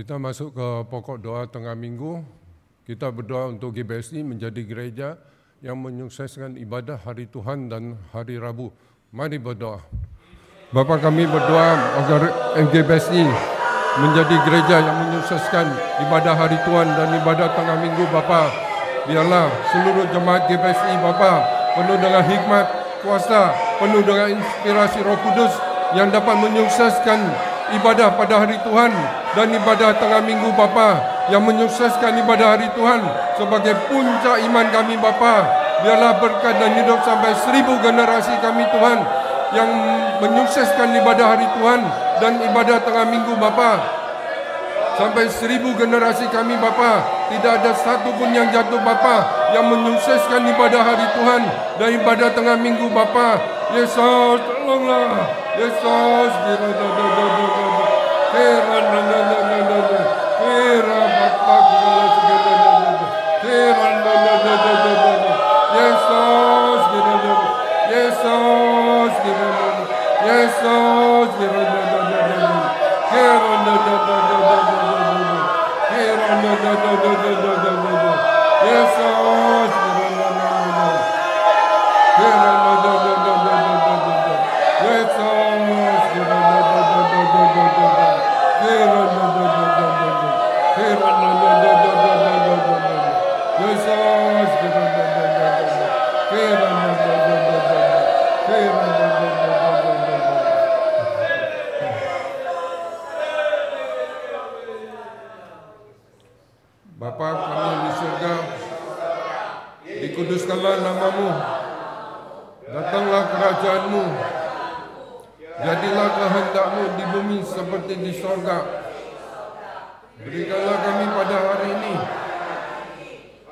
Kita masuk ke pokok doa tengah minggu. Kita berdoa untuk GBSI menjadi gereja yang menyukseskan ibadah hari Tuhan dan hari Rabu. Mari berdoa. Bapa, kami berdoa agar GBSI menjadi gereja yang menyukseskan ibadah hari Tuhan dan ibadah tengah minggu. Bapa, biarlah seluruh jemaat GBSI Bapa penuh dengan hikmat, kuasa, penuh dengan inspirasi Roh Kudus yang dapat menyukseskan ibadah pada hari Tuhan dan ibadah tengah minggu Bapa, yang menyukseskan ibadah hari Tuhan sebagai puncak iman kami Bapa. Biarlah berkat dan hidup sampai 1000 generasi kami Tuhan yang menyukseskan ibadah hari Tuhan dan ibadah tengah minggu Bapa. sampai 1000 generasi kami Bapa. Tidak ada satu pun yang jatuh Bapa, yang menyukseskan ibadah hari Tuhan dan ibadah tengah minggu Bapa. Yesus, tolonglah. Yesus, Bapa kami yang di surga, dikuduskanlah namamu, datanglah kerajaanmu, jadilah kehendakmu di bumi seperti di sorga. Berikanlah kami pada hari ini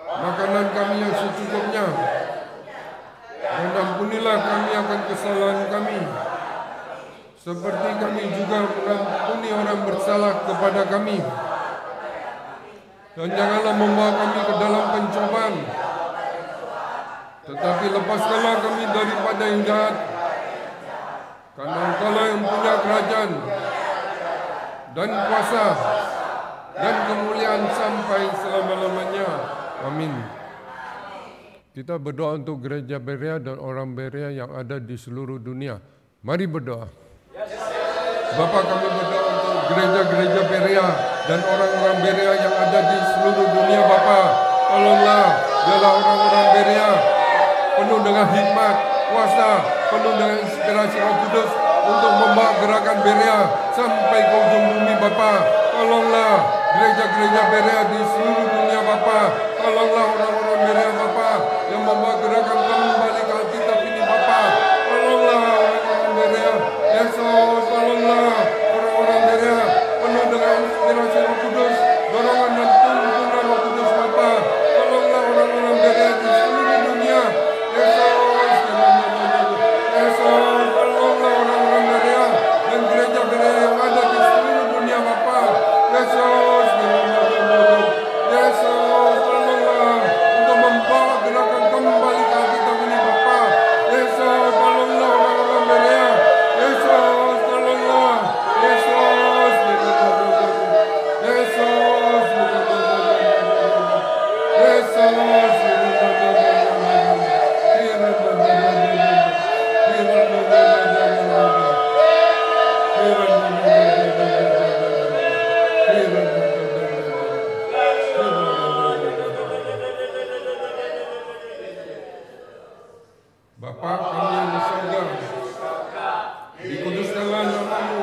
makanan kami yang secukupnya, dan ampunilah kami akan kesalahan kami, seperti kami juga mengampuni orang bersalah kepada kami. Dan janganlah membawa kami ke dalam pencobaan, tetapi lepaskanlah kami daripada yang jahat, karena Engkau-lah yang punya kerajaan dan kuasa dan kemuliaan sampai selama-lamanya. Amin. Kita berdoa untuk gereja Berea dan orang Berea yang ada di seluruh dunia. Mari berdoa. Bapa, kami berdoa untuk gereja-gereja Berea dan orang-orang Berea yang ada di seluruh dunia. Bapa, tolonglah, biarlah orang-orang Berea penuh dengan hikmat, kuasa, penuh dengan inspirasi Roh Kudus untuk membawa gerakan Berea sampai ke ujung bumi. Bapa, tolonglah gereja-gereja Berea di seluruh dunia. Bapa, tolonglah orang-orang Berea Bapa yang membawa gerakan kembali ke Alkitab ini. Bapa, tolonglah orang-orang Berea. Yesus, tolonglah orang-orang Berea penuh dengan inspirasi Roh Kudus, dorongan dan tuntunan Roh Kudus. Bapa, tolonglah orang-orang Berea di seluruh dunia. Yesus, tolonglah orang-orang Berea dan gereja Berea yang ada di seluruh dunia. Bapa, Yesus, tolonglah untuk membawa gerakan kembali ke Alkitab ini. Bapa, Yesus, tolonglah orang-orang Berea. Yesus, tolonglah. Yesus, Bapa kami yang di surga, dikuduskanlah namamu,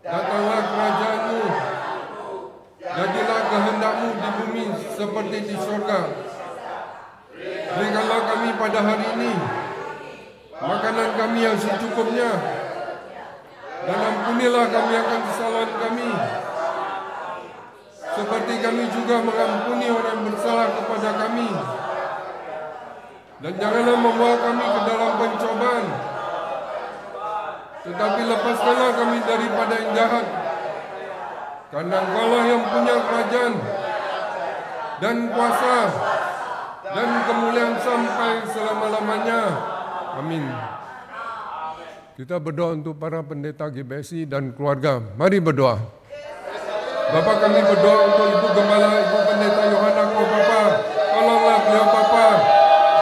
datanglah kerajaanmu, jadilah kehendakmu di bumi seperti di surga. Berikanlah kami pada hari ini makanan kami yang secukupnya, dan ampunilah kami akan kesalahan kami, seperti kami juga mengampuni orang bersalah kepada kami. Dan janganlah membawa kami ke dalam pencobaan, tetapi lepaskanlah kami daripada yang jahat, karena Engkau-lah yang punya kerajaan dan kuasa dan kemuliaan sampai selama-lamanya. Amin. Kita berdoa untuk para pendeta GBSI dan keluarga. Mari berdoa. Bapa, kami berdoa untuk Ibu Gembala, Ibu Pendeta Yohana Ko. Bapa, tolonglah beliau Bapa.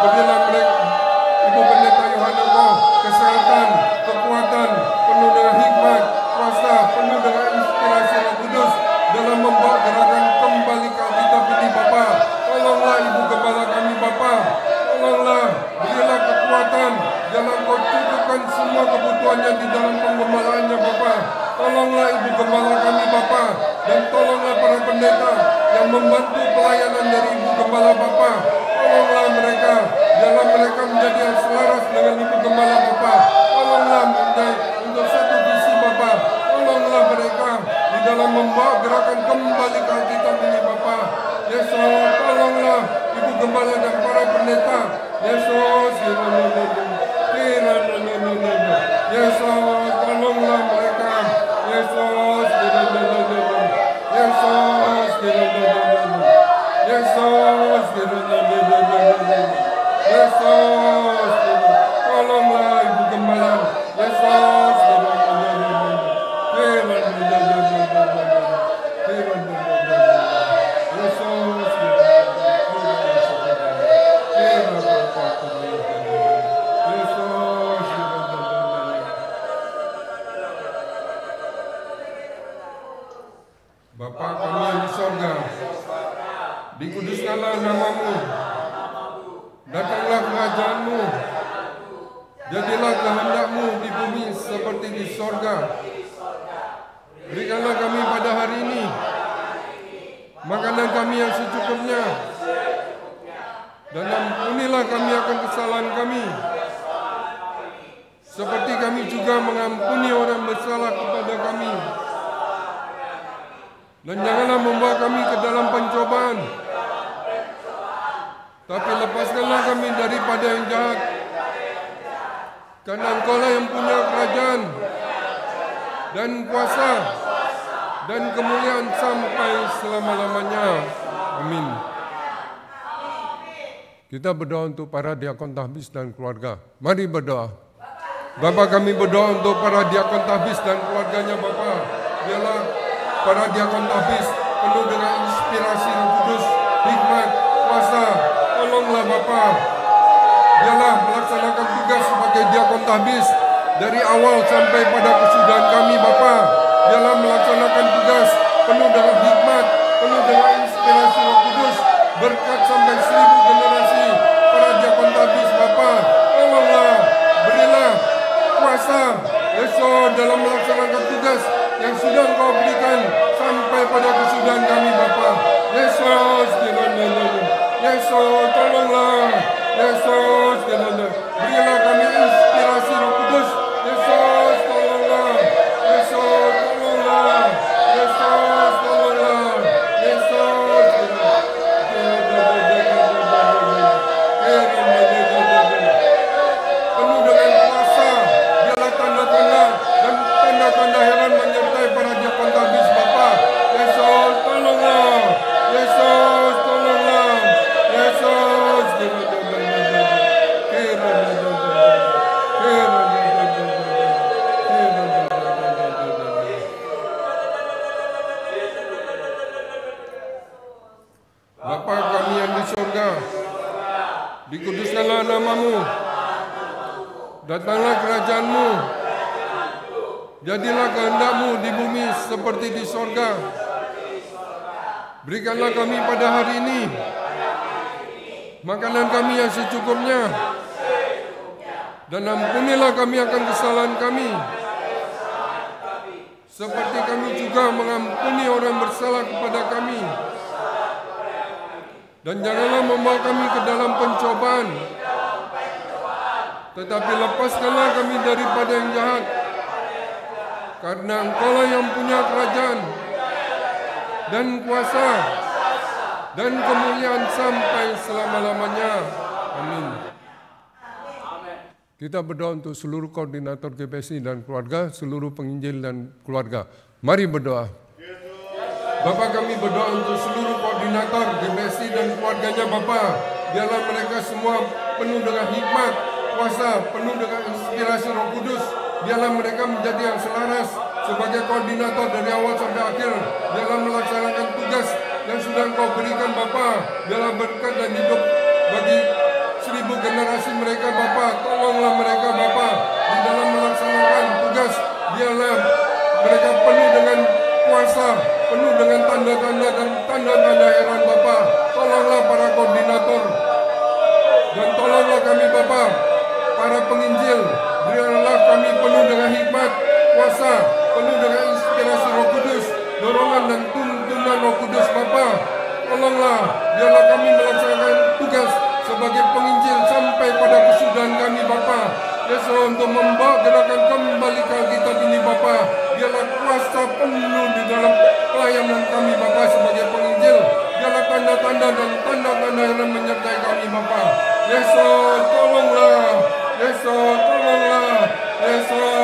Berilah mereka, Ibu Pendeta Yohana Ko, kesehatan, kekuatan, penuh dengan hikmat, kuasa, penuh dengan inspirasi Roh Kudus dalam membawa gerakan kembali ke Alkitab ini. Bapa, tolonglah Ibu Gembala kami. Bapa, tolonglah, berilah kekuatan dalam Kau cukupkan semua kebutuhannya di dalam penggembalaannya. Bapa, tolonglah Ibu Gembala kami. Bapa, dan tolonglah para pendeta yang membantu pelayanan dari Ibu Gembala. Bapa, tolonglah mereka, biarlah mereka menjadi selaras dengan Ibu Gembala. Bapa, tolonglah untuk satu visi. Bapa, tolonglah mereka di dalam dalam membawa gerakan kembali ke Alkitab ini Bapa. Yesus, tolonglah Ibu Gembala dan para pendeta. Yesus, Yesus, tolonglah mereka. Yesus, Yesus, Yesus, Yesus, tolonglah Ibu Gembala. Yesus, Bapa kami yang di sorga, dikuduskanlah namamu, datanglah kerajaan-Mu, jadilah kehendak-Mu di bumi seperti di sorga. Berikanlah kami pada hari ini makanan kami yang secukupnya, dan ampunilah kami akan kesalahan kami, seperti kami juga mengampuni orang bersalah kepada kami. Dan janganlah membawa kami ke dalam pencobaan, tapi lepaskanlah kami daripada yang jahat. Karena Engkau-lah yang punya kerajaan dan kuasa dan kemuliaan sampai selama-lamanya. Amin. Kita berdoa untuk para diakon tahbis dan keluarga. Mari berdoa. Bapa, kami berdoa untuk para diakon tahbis dan keluarganya Bapa. Biarlah para diakon tahbis penuh dengan inspirasi Roh Kudus, hikmat, kuasa. Tolonglah Bapa. Biarlah melaksanakan tugas sebagai diakon tahbis dari awal sampai pada kesudahan kami Bapa. Biarlah melaksanakan tugas penuh dengan hikmat, penuh dengan inspirasi Roh Kudus, berkat sampai 1000 generasi para diakon tahbis Bapa. Tolonglah, berilah kuasa Yesus dalam melaksanakan tugas yang sudah Engkau berikan sampai pada kesudahan kami Bapa. Yesus, Yesus, tolonglah. Yesus, berilah kami inspirasi Roh Kudus. Yesus, tolonglah. Yesus, tolonglah. Yesus, tolonglah. Yesus, penuh dengan kuasa. Biarlah tanda-tanda dan tanda-tanda heran menyertai para diakon tahbis Bapa. Yesus, tolonglah. Yesus, tolonglah. Yesus, Bapa kami yang di surga, dikuduskanlah namamu, datanglah kerajaan-Mu, jadilah kehendak-Mu di bumi seperti di sorga. Berikanlah kami pada hari ini makanan kami yang secukupnya, dan ampunilah kami akan kesalahan kami, seperti kami juga mengampuni orang bersalah kepada kami. Dan janganlah membawa kami ke dalam pencobaan, tetapi lepaskanlah kami daripada yang jahat. Karena Engkau-lah yang punya kerajaan dan kuasa dan kemuliaan sampai selama-lamanya. Amin. Kita berdoa untuk seluruh koordinator GBSI dan keluarga, seluruh penginjil dan keluarga. Mari berdoa. Bapa, kami berdoa untuk seluruh koordinator GBSI dan keluarganya Bapa. Biarlah mereka semua penuh dengan hikmat, kuasa, penuh dengan inspirasi Roh Kudus. Biarlah mereka menjadi yang selaras sebagai koordinator dari awal sampai akhir. Biarlah melaksanakan tugas yang sudah Engkau berikan Bapa. Biarlah berkat dan hidup bagi 1000 generasi mereka Bapa. Tolonglah mereka Bapa di dalam melaksanakan tugas. Biarlah mereka penuh dengan kuasa, penuh dengan tanda-tanda dan tanda-tanda heran Bapa. Tolonglah para koordinator dan tolonglah kami Bapa, para penginjil. Biarlah kami penuh dengan hikmat, kuasa, penuh dengan inspirasi Roh Kudus, dorongan dan tuntunan Roh Kudus Bapa. Tolonglah, biarlah kami melaksanakan tugas sebagai penginjil sampai pada kesudahan kami Bapa. Yesus, untuk membawa gerakan kembali ke Alkitab ini Bapa. Biarlah kuasa penuh di dalam tanda-tanda dan tanda-tanda yang menyertai kami Bapa. Yesus, tolonglah. Yesus, tolonglah. Yesus,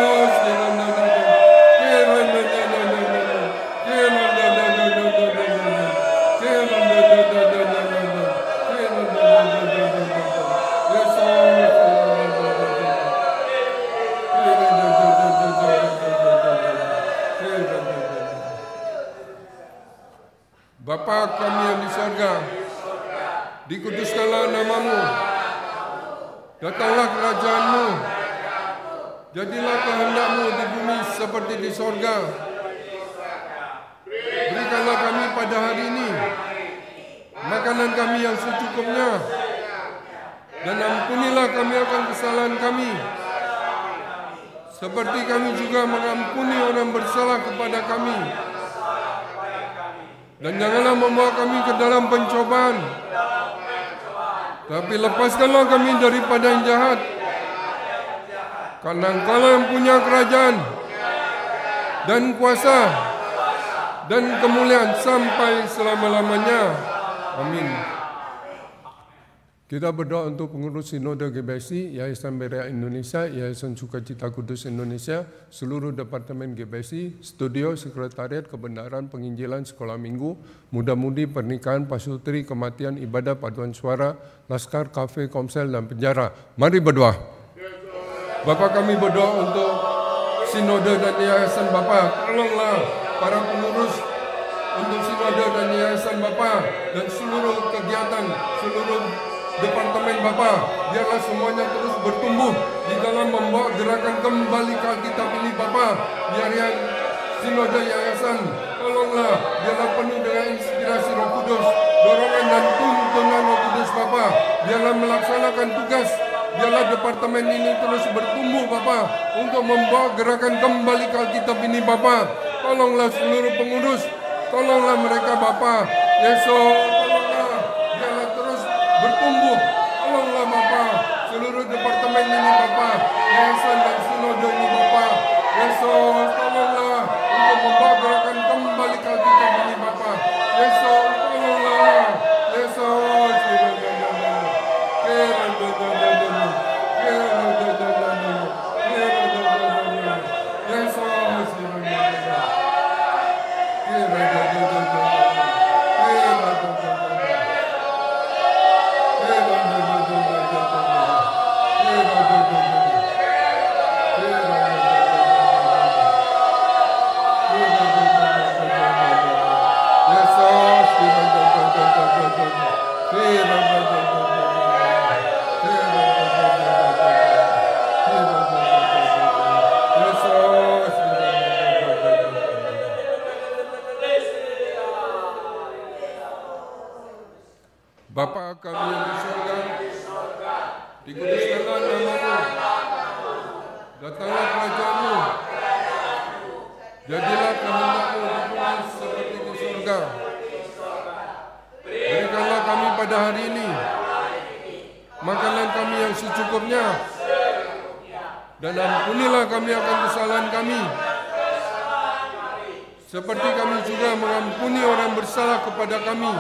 Bapa kami yang di surga, dikuduskanlah namamu, datanglah kerajaanmu, jadilah kehendakmu di bumi seperti di surga. Berikanlah kami pada hari ini makanan kami yang secukupnya, dan ampunilah kami akan kesalahan kami, seperti kami juga mengampuni orang bersalah kepada kami. Dan janganlah membawa kami ke dalam pencobaan, tapi lepaskanlah kami daripada yang jahat. Karena Engkau yang punya kerajaan dan kuasa dan kemuliaan sampai selama-lamanya. Amin. Kita berdoa untuk pengurus Sinode GBSI, Yayasan Berea Indonesia, Yayasan Sukacita Kudus Indonesia, seluruh Departemen GBSI, Studio, Sekretariat, Kebenaran, Penginjilan, Sekolah Minggu, Muda-Mudi, Pernikahan, Pasutri, Kematian, Ibadah, Paduan Suara, Laskar, Kafe, Komsel, dan Penjara. Mari berdoa. Bapa kami berdoa untuk Sinode dan Yayasan Bapa. Tolonglah para pengurus untuk Sinode dan Yayasan Bapa dan seluruh kegiatan, seluruh Departemen Bapa, biarlah semuanya terus bertumbuh di dalam membawa gerakan kembali ke Alkitab ini Bapa. Biar yang Sinode Yayasan, tolonglah, biarlah penuh dengan inspirasi Roh Kudus, dorongan dan tuntunan Roh Kudus Bapa. Biarlah melaksanakan tugas, biarlah Departemen ini terus bertumbuh Bapa, untuk membawa gerakan kembali ke Alkitab ini Bapa. Tolonglah seluruh pengurus, tolonglah mereka Bapa. Yesus, tolonglah, biarlah terus bertumbuh. Tolonglah Bapa, seluruh Departemen ini Bapa, Yayasan dan Sinode ini Bapa. Yesus, tolonglah untuk membawa gerakan kembali ke Alkitab ini Bapa. Yesus, tolonglah. Yesus, Bapa kami yang di surga, dikuduskanlah namamu, datanglah kerajaanmu, jadilah kehendakmu di bumi seperti di surga. Berikanlah kami pada hari ini makanan kami yang secukupnya, dan ampunilah kami akan kesalahan kami, seperti kami juga mengampuni orang bersalah kepada kami.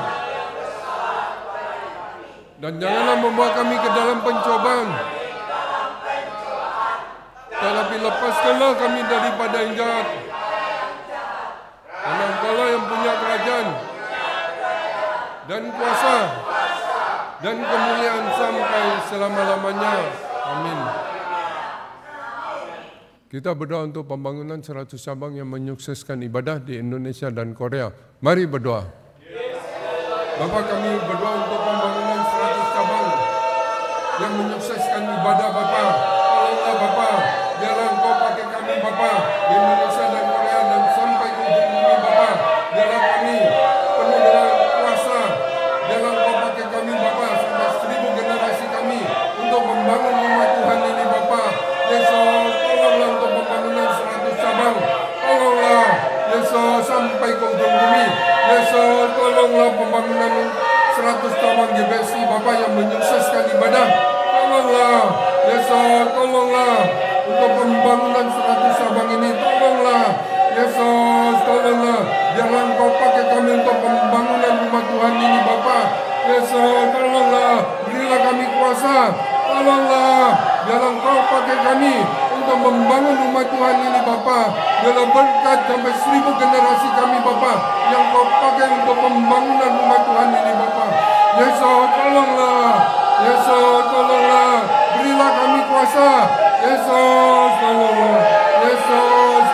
Dan janganlah membawa kami ke dalam pencobaan, tetapi lepaskanlah kami daripada yang jahat. Karena Engkaulah yang punya kerajaan dan kuasa dan kemuliaan sampai selama-lamanya. Amin. Kita berdoa untuk pembangunan 100 cabang yang menyukseskan ibadah di Indonesia dan Korea. Mari berdoa. Bapa kami berdoa untuk pembangunan 100 cabang yang menyukseskan ibadah Bapa. Tolonglah Bapa, biarlah Engkau pakai kami Bapa di Indonesia dan Korea dan sampai ke ujung bumi Bapa. Biarlah kami penuh dengan kuasa, biarlah Engkau pakai kami Bapa sampai 1000 generasi kami untuk membangun rumah Tuhan ini Bapa. Yesus, tolonglah untuk pembangunan 100 cabang. Tolonglah Yesus sampai ke ujung bumi. Yesus, tolonglah pembangunan 100 cabang GBSI Bapa yang menyukseskan ibadah. Tolonglah Yesus, tolonglah untuk pembangunan 100 cabang ini. Tolonglah Yesus, tolonglah, biarlah Engkau pakai kami untuk pembangunan rumah Tuhan ini Bapa. Yesus, tolonglah, berilah kami kuasa. Tolonglah, biarlah Engkau pakai kami untuk membangun umat Tuhan ini Bapa. Biarlah berkat sampai 1000 generasi kami Bapa, yang Kau pakai untuk pembangunan umat Tuhan ini Bapa. Yesus, tolonglah. Yesus, tolonglah, berilah kami kuasa. Yesus, tolonglah. Yesus,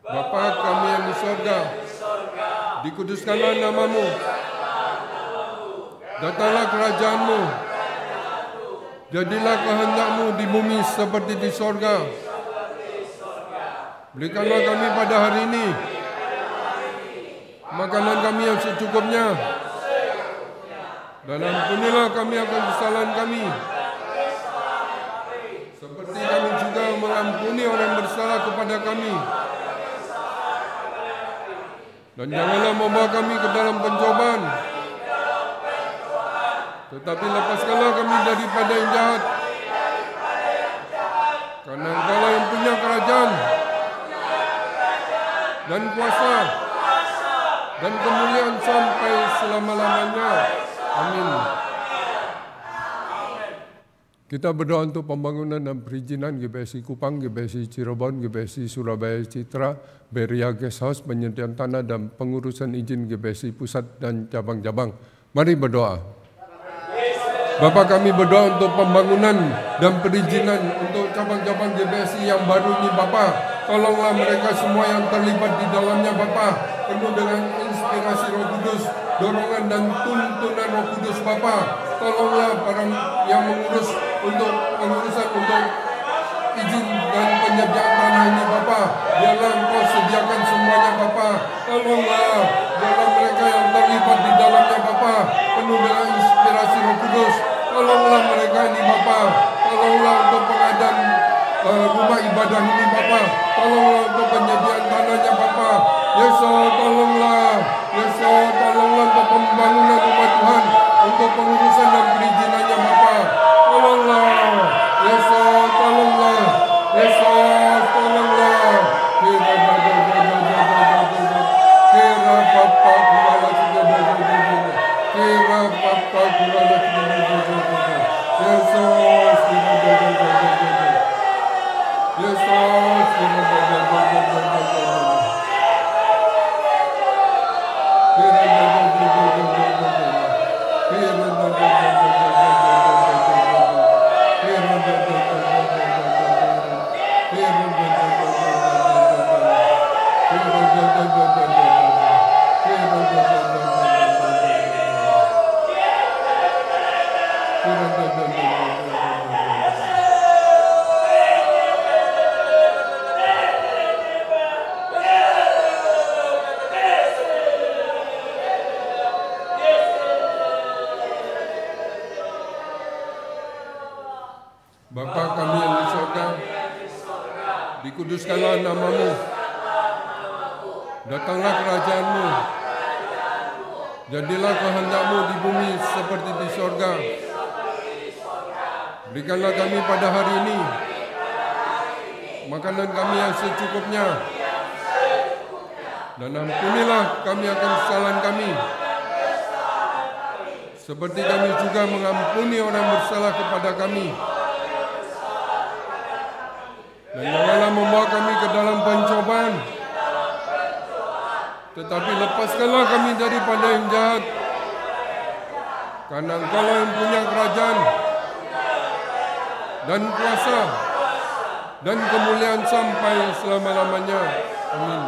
Bapa kami yang di sorga, dikuduskanlah namamu, datanglah kerajaan-Mu, jadilah kehendak-Mu di bumi seperti di sorga. Berikanlah kami pada hari ini makanan kami yang secukupnya, dan ampunilah kami akan kesalahan kami, seperti kami juga mengampuni orang yang bersalah kepada kami. Dan janganlah membawa kami ke dalam pencobaan, tetapi lepaskanlah kami daripada yang jahat. Karena Engkau yang punya kerajaan dan kuasa dan kemuliaan sampai selama-lamanya. Amin. Kita berdoa untuk pembangunan dan perizinan GBSI Kupang, GBSI Cirebon, GBSI Surabaya Citra, Beria Guest House, penyediaan tanah dan pengurusan izin GBSI Pusat dan cabang-cabang. Mari berdoa. Bapa, kami berdoa untuk pembangunan dan perizinan untuk cabang-cabang GBSI yang baru ini Bapa. Tolonglah mereka semua yang terlibat di dalamnya Bapa, penuh dengan inspirasi Roh Kudus, dorongan dan tuntunan Roh Kudus Bapa. Tolonglah para yang mengurus untuk pengurusan untuk izin dan penyediaan tanah ini Bapa. Biarlah Engkau sediakan semuanya Bapa. Tolonglah, biarlah mereka yang terlibat di dalamnya Bapa, penuh dengan inspirasi Roh Kudus. Tolonglah mereka ini Bapa. Tolonglah untuk pengadaan rumah ibadah ini Bapa. Tolonglah untuk penyediaan tanahnya Bapa. Yesus, tolonglah. Yesus, tolonglah untuk pembangunan rumah Tuhan, untuk pengurusan dan perizinannya Bapa. Tolonglah. Yesus, tolonglah. Yesus, tolonglah. Kira Bapa kurala kira Bapa kurala Yesus, Bapa kami yang di surga, dikuduskanlah namamu, datanglah kerajaan-Mu, jadilah kehendak-Mu di bumi seperti di surga. Berikanlah kami pada hari ini makanan kami yang secukupnya, dan ampunilah kami akan kesalahan kami, seperti kami juga mengampuni orang bersalah kepada kami. Dan janganlah membawa kami ke dalam pencobaan, tetapi lepaskanlah kami daripada yang jahat. Karena Engkau yang punya kerajaan dan kuasa dan kemuliaan sampai selama-lamanya. Amin.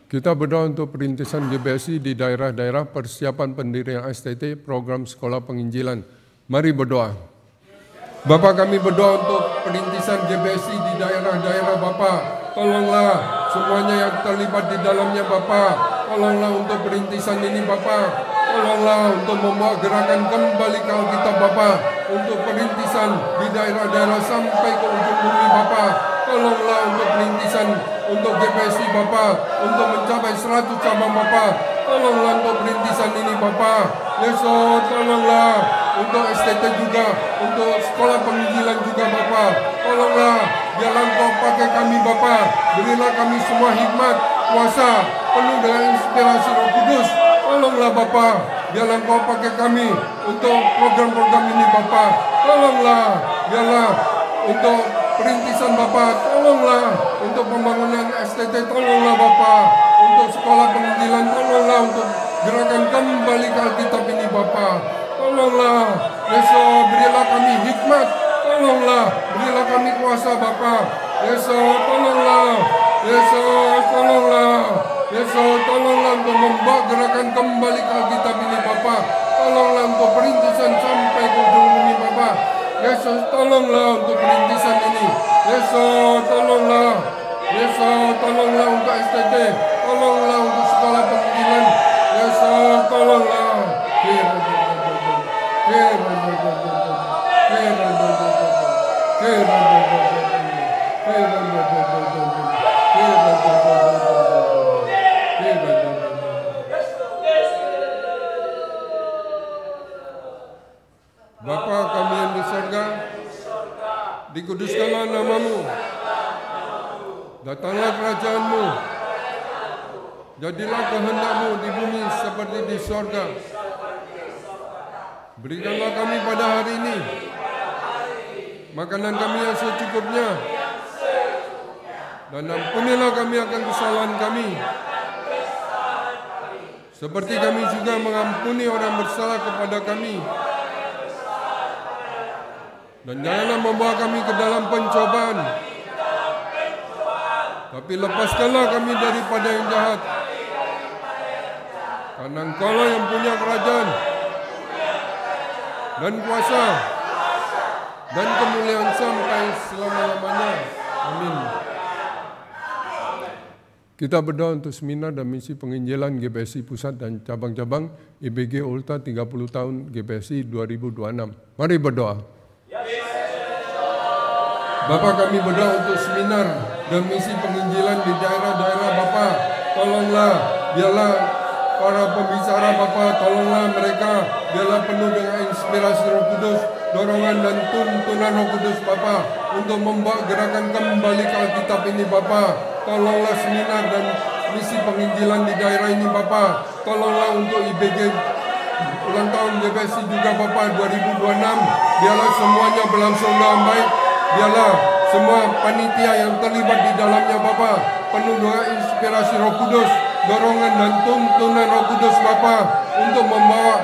Kita berdoa untuk perintisan GBSI di daerah-daerah, persiapan pendirian STT, program sekolah penginjilan. Mari berdoa. Bapa, kami berdoa untuk perintisan GBSI di daerah-daerah Bapa. Tolonglah semuanya yang terlibat di dalamnya Bapa. Tolonglah untuk perintisan ini Bapa. Tolonglah untuk membawa gerakan kembali ke Alkitab Bapa. Untuk perintisan di daerah-daerah sampai ke ujung bumi Bapa. Tolonglah untuk perintisan untuk GBSI Bapa. Untuk mencapai 100 cabang Bapa. Tolonglah untuk perintisan ini Bapa. Yesus, tolonglah. Untuk STT juga, untuk sekolah penginjilan juga Bapa. Tolonglah, biarlah Engkau pakai kami Bapa. Berilah kami semua hikmat, kuasa, penuh dengan inspirasi Roh Kudus. Tolonglah Bapa, biarlah Engkau pakai kami untuk program-program ini Bapa. Tolonglah, biarlah untuk perintisan Bapa. Tolonglah untuk pembangunan STT. Tolonglah Bapa, untuk sekolah penginjilan. Tolonglah untuk gerakan kembali ke Alkitab ini Bapa. Tolonglah, Yesus, berilah kami hikmat. Tolonglah, berilah kami kuasa Bapa. Yesus, tolonglah. Yesus, tolonglah. Yesus, tolonglah untuk membawa gerakan kembali ke Alkitab ini Bapa. Tolonglah untuk perintisan sampai ke ujung bumi Bapa. Yesus, tolonglah untuk perintisan ini. Yesus, tolonglah. Yesus, tolonglah untuk STT. Tolonglah untuk sekolah penginjilan. Yesus, tolonglah. Bapa kami yang di surga, dikuduskanlah namamu, datanglah kerajaan-Mu, jadilah kehendak-Mu di bumi seperti di surga. Berikanlah kami pada hari ini makanan kami yang secukupnya, dan ampunilah kami akan kesalahan kami, seperti kami juga mengampuni orang bersalah kepada kami. Dan janganlah membawa kami ke dalam pencobaan, tapi lepaskanlah kami daripada yang jahat. Karena Engkau-lah yang punya kerajaan dan kuasa dan kemuliaan sampai selama-lamanya. Amin. Kita berdoa untuk seminar dan misi penginjilan GBSI Pusat dan cabang-cabang IBG Ulta 30 tahun GBSI 2026. Mari berdoa. Bapa, kami berdoa untuk seminar dan misi penginjilan di daerah-daerah Bapa. Tolonglah, biarlah para pembicara Bapa, tolonglah mereka, biarlah penuh dengan inspirasi Roh Kudus, dorongan dan tuntunan Roh Kudus Bapa, untuk membawa gerakan kembali ke Alkitab ini Bapa. Tolonglah seminar dan misi penginjilan di daerah ini Bapa. Tolonglah untuk IBG ulang tahun GBSI juga Bapa 2026. Biarlah semuanya berlangsung dengan baik. Biarlah semua panitia yang terlibat di dalamnya Bapa penuh dengan inspirasi Roh Kudus, dorongan dan tuntunan Roh Kudus Bapa, untuk membawa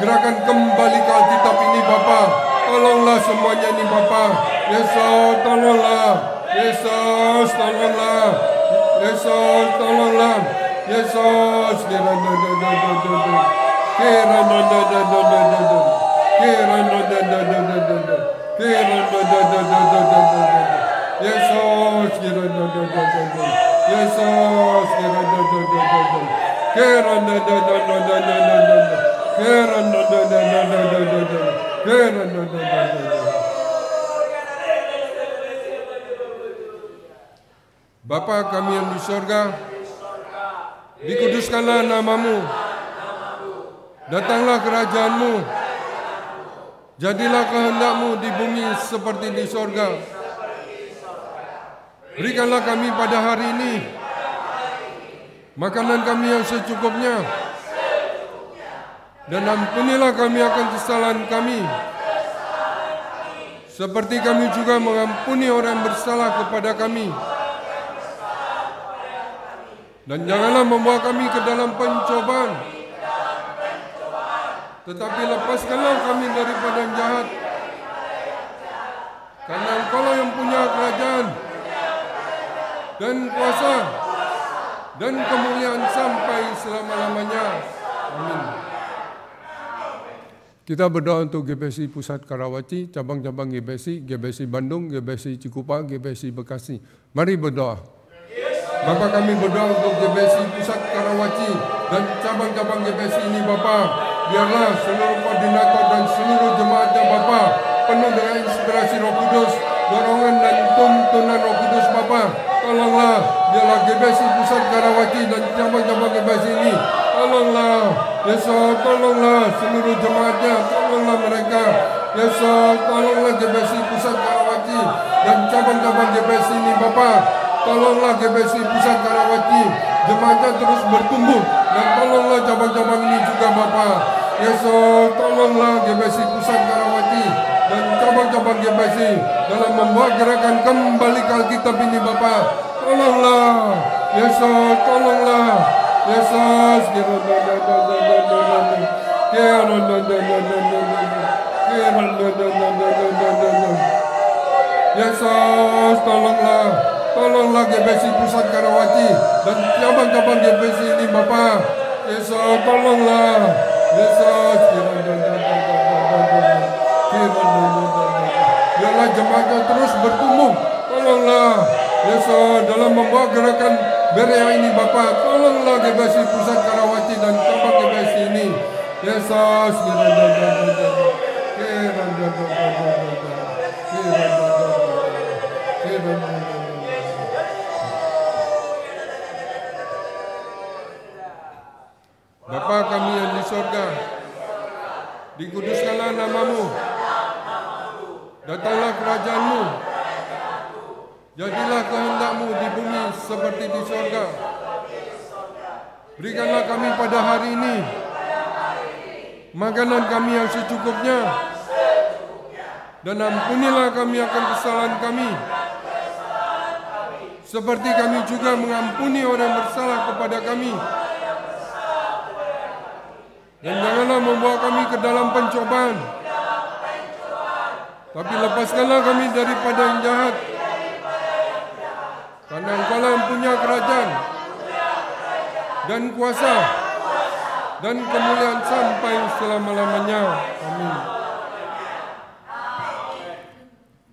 gerakan kembali ke Alkitab ini Bapa. Tolonglah semuanya ini Bapa. Yesus, tolonglah. Yesus, tolonglah. Yesus, tolonglah. Yesus, Bapa kami yang di surga, dikuduskanlah namamu, datanglah kerajaan-Mu, jadilah kehendak-Mu di bumi seperti di surga. Berikanlah kami pada hari ini makanan kami yang secukupnya, dan ampunilah kami akan kesalahan kami, seperti kami juga mengampuni orang bersalah kepada kami. Dan janganlah membawa kami ke dalam pencobaan, tetapi lepaskanlah kami daripada yang jahat. Karena Engkau-lah yang punya kerajaan dan kuasa dan kemuliaan sampai selama-lamanya. Amin. Kita berdoa untuk GBC Pusat Karawaci, cabang-cabang GBC, GBC Bandung, GBC Cikupa, GBC Bekasi. Mari berdoa. Bapa, kami berdoa untuk GBC Pusat Karawaci dan cabang-cabang GBC ini Bapa. Biarlah seluruh koordinator dan seluruh jemaatnya Bapa penuh dengan inspirasi Roh Kudus, dorongan dan tuntunan Roh Kudus Bapa. Tolonglah, biarlah GBC Pusat Karawaci dan cabang-cabang GBC ini. Tolonglah, Yesus, tolonglah seluruh jemaatnya, tolonglah mereka. Yesus, tolonglah GBC Pusat Karawaci dan cabang-cabang GBC ini Bapa. Tolonglah GBC Pusat Karawaci, jemaatnya terus bertumbuh, dan tolonglah cabang-cabang ini juga Bapa. Yesus, tolonglah GBC Pusat Karawaci dan cabang-cabang GBC dalam membawa gerakan kembali ke Alkitab ini Bapa. Tolonglah, Yesus, tolonglah. Yesus, Yesus, tolonglah. Tolonglah GBC Pusat Karawaci dan cabang-cabang GBC ini Bapa. Yesus, tolonglah. Yesus, biarlah jemaatnya terus bertumbuh. Tolonglah, Yesus, dalam membawa gerakan Berea ini Bapa. Tolonglah GBC Pusat Karawaci dan cabang GBC ini. Yesus, Bapa kami yang di sorga, dikuduskanlah namamu, datanglah kerajaan-Mu, jadilah kehendak-Mu di bumi seperti di sorga. Berikanlah kami pada hari ini makanan kami yang secukupnya, dan ampunilah kami akan kesalahan kami, seperti kami juga mengampuni orang yang bersalah kepada kami. Dan janganlah membawa kami ke dalam pencobaan, tapi lepaskanlah kami daripada yang jahat. Karena Engkau-lah yang punya kerajaan dan kuasa dan kemuliaan sampai selama-lamanya. Amin.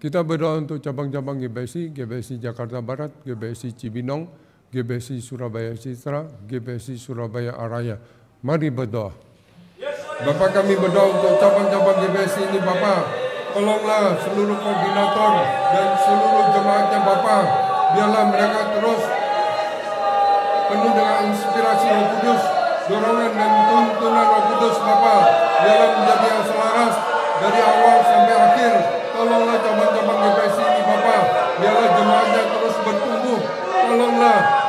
Kita berdoa untuk cabang-cabang GBC, GBC Jakarta Barat, GBC Cibinong, GBC Surabaya Citra, GBC Surabaya Araya. Mari berdoa. Bapa, kami berdoa untuk cabang-cabang GBC ini Bapa. Tolonglah seluruh koordinator dan seluruh jemaatnya Bapa. Biarlah mereka terus penuh dengan inspirasi Roh Kudus, dorongan dan tuntunan Roh Kudus Bapa. Biarlah menjadi yang selaras dari awal sampai akhir. Tolonglah cabang-cabang GBC ini Bapa. Biarlah jemaatnya terus bertumbuh. Tolonglah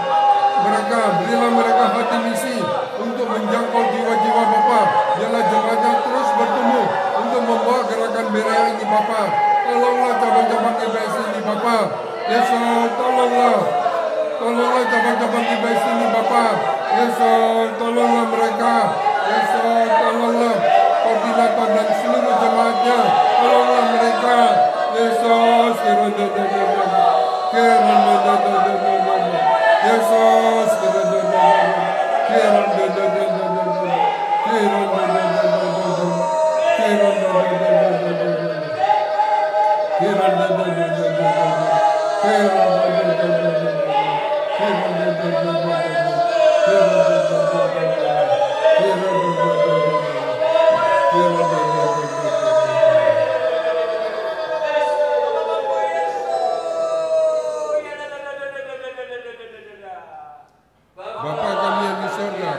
mereka, berilah mereka hati misi untuk menjangkau jiwa-jiwa Bapa. Biarlah jemaatnya terus bertumbuh untuk membawa gerakan Berea ini Bapa. Tolonglah cabang-cabang GBC ini Bapa. Yesus, tolonglah. Tolonglah cabang-cabang GBC ini Bapa. Yesus, tolonglah mereka. Yesus, tolonglah koordinator dan seluruh jemaatnya. Tolonglah mereka. Yesus, Yesus, Bapa kami yang di sorga,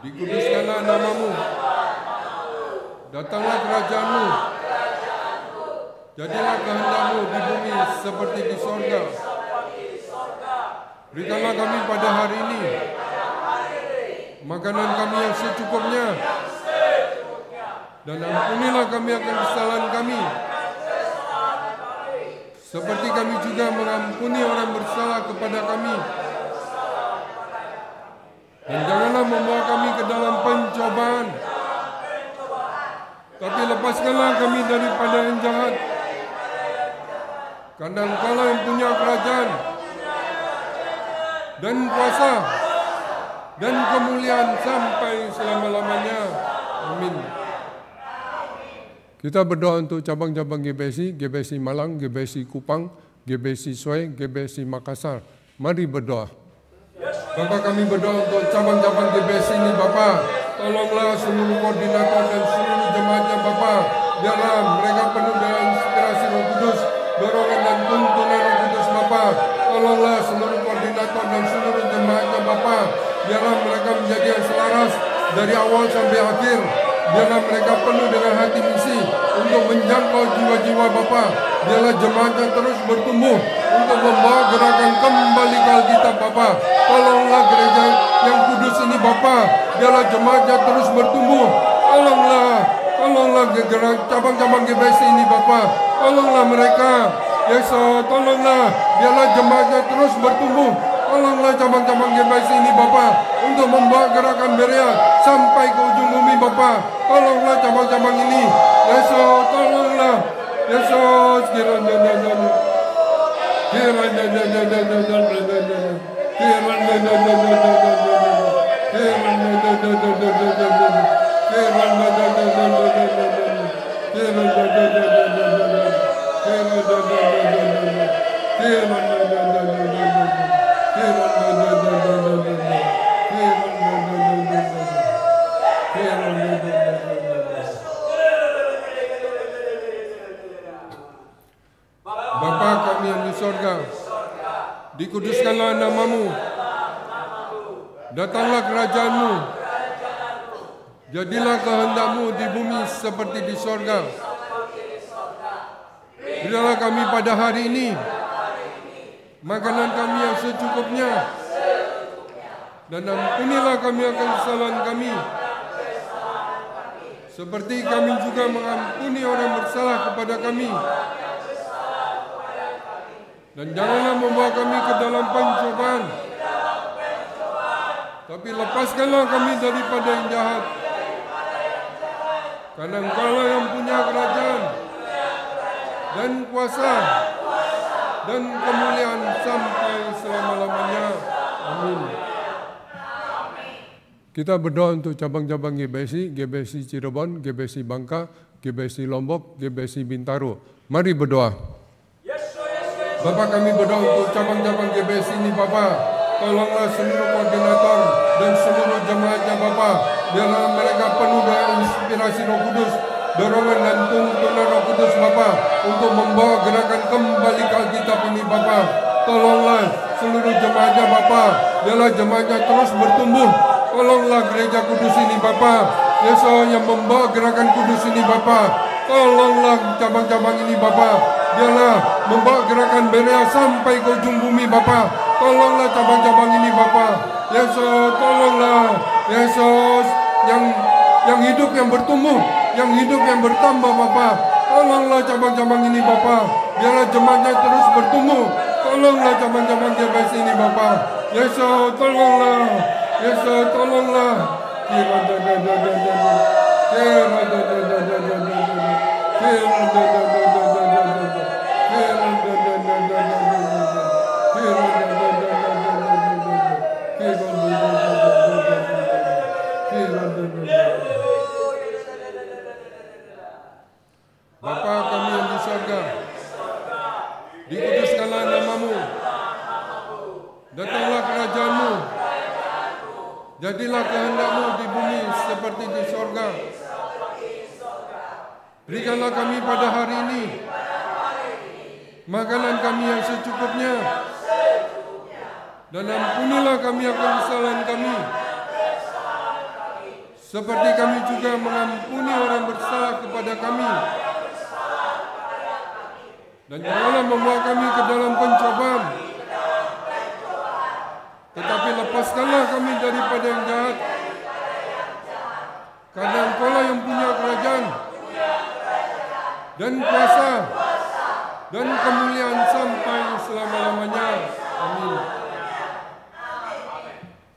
dikuduskanlah namamu, datanglah kerajaan-Mu, jadilah kehendak-Mu di bumi seperti di sorga. Berikanlah kami pada hari ini makanan kami yang secukupnya, dan ampunilah kami akan kesalahan kami, seperti kami juga mengampuni orang bersalah kepada kami. Dan janganlah membawa kami ke dalam pencobaan, tapi lepaskanlah kami daripada yang jahat. Karena Engkau-lah yang punya kerajaan dan kuasa dan kemuliaan sampai selama-lamanya. Amin. Kita berdoa untuk cabang-cabang GBSI, GBSI Malang, GBSI Kupang, GBSI Swai, GBSI Makassar. Mari berdoa. Bapak, kami berdoa untuk cabang-cabang GBSI ini Bapak. Tolonglah seluruh koordinator dan seluruh jemaatnya Bapak. Biarlah mereka penuh dengan inspirasi Roh Kudus, dorongan dan tuntunan Roh Kudus Bapak. Tolonglah seluruh koordinator dan seluruh jemaatnya Bapak. Biarlah mereka menjadi yang selaras dari awal sampai akhir. Biarlah mereka penuh dengan hati misi untuk menjangkau jiwa-jiwa Bapa. Biarlah jemaatnya terus bertumbuh untuk membawa gerakan kembali ke Alkitab Bapa. Tolonglah gereja yang kudus ini Bapa. Biarlah jemaatnya terus bertumbuh. Tolonglah gerak cabang-cabang GBSI ini Bapa. Tolonglah mereka. Yesus, tolonglah. Biarlah jemaatnya terus bertumbuh. Tolonglah cabang-cabang GBSI ini Bapa untuk membawa gerakan Berea sampai ke ujung bumi Bapa. Tolonglah cabang-cabang ini. Yesus, tolonglah. Yesus, Bapa kami yang di sorga, dikuduskanlah namamu, datanglah kerajaanmu, jadilah kehendakmu di bumi seperti di sorga. Berilah kami pada hari ini makanan kami yang secukupnya, dan ampunilah kami akan kesalahan kami, seperti kami juga mengampuni orang bersalah kepada kami. Dan janganlah membawa kami ke dalam pencobaan, tapi lepaskanlah kami daripada yang jahat. Karena Engkau-lah yang punya kerajaan dan kuasa dan kemuliaan sampai selama-lamanya. Amin. Kita berdoa untuk cabang-cabang GBSI, GBSI Cirebon, GBSI Bangka, GBSI Lombok, GBSI Bintaro. Mari berdoa. Bapak, kami berdoa untuk cabang-cabang GBSI ini Bapak. Tolonglah seluruh koordinator dan seluruh jemaatnya Bapak. Biarlah mereka penuh dengan inspirasi Roh Kudus, dorongan dan tuntunan Roh Kudus Bapak, untuk membawa gerakan kembali ke Alkitab ini Bapak. Tolonglah seluruh jemaatnya Bapak. Biarlah jemaatnya terus bertumbuh. Tolonglah gereja kudus ini Bapak. Yesus yang membawa gerakan kudus ini Bapak. Tolonglah cabang-cabang ini Bapak. Biarlah membawa gerakan Berea sampai ke ujung bumi Bapa. Tolonglah cabang-cabang ini Bapa. Yesus, tolonglah. Yesus yang hidup yang bertumbuh, yang hidup yang bertambah Bapa. Tolonglah cabang-cabang ini Bapa. Biarlah jemaatnya terus bertumbuh. Tolonglah cabang-cabang GBSI ini Bapa. Yesus, tolonglah. Yesus, tolonglah. Bapa kami yang di surga, dikuduskanlah namamu, datanglah kerajaanmu, jadilah kehendakmu di bumi seperti di surga. Berikanlah kami pada hari ini makanan kami yang secukupnya, dan ampunilah kami akan kesalahan kami, seperti kami juga mengampuni orang bersalah kepada kami. Dan janganlah membawa kami ke dalam pencobaan, tetapi lepaskanlah kami daripada yang jahat. Karena Engkau-lah yang punya kerajaan dan kuasa dan kemuliaan sampai selama-lamanya. Amin.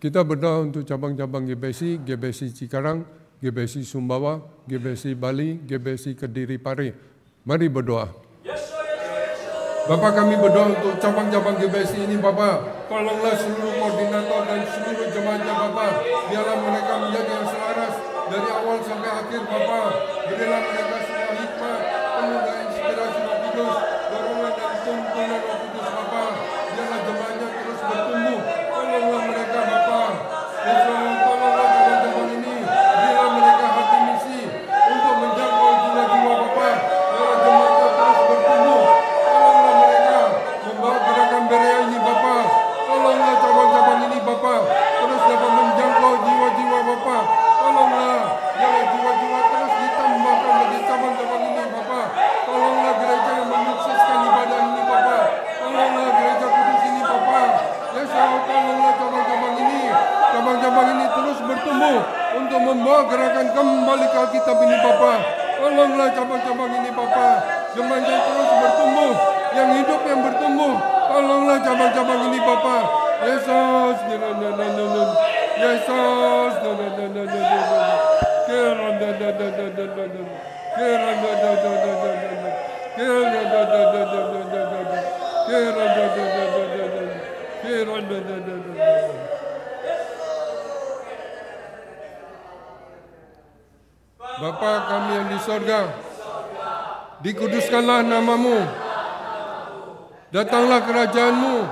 Kita berdoa untuk cabang-cabang GBSI, GBSI Cikarang, GBSI Sumbawa, GBSI Bali, GBSI Kediri Pare. Mari berdoa. Bapak, kami berdoa untuk cabang-cabang GBSI ini Bapak. Tolonglah seluruh koordinator dan seluruh jemaatnya Bapak. Biarlah mereka menjadi yang selaras dari awal sampai akhir Bapak. Berilah mereka semua hikmat bertumbuh untuk membawa gerakan kembali ke Alkitab ini Bapa. Tolonglah cabang-cabang ini Bapa. Jemaat yang terus bertumbuh, yang hidup yang bertumbuh. Tolonglah cabang-cabang ini Bapa. Yesus, Yesus, Bapa kami yang di sorga, dikuduskanlah namamu, datanglah kerajaanmu,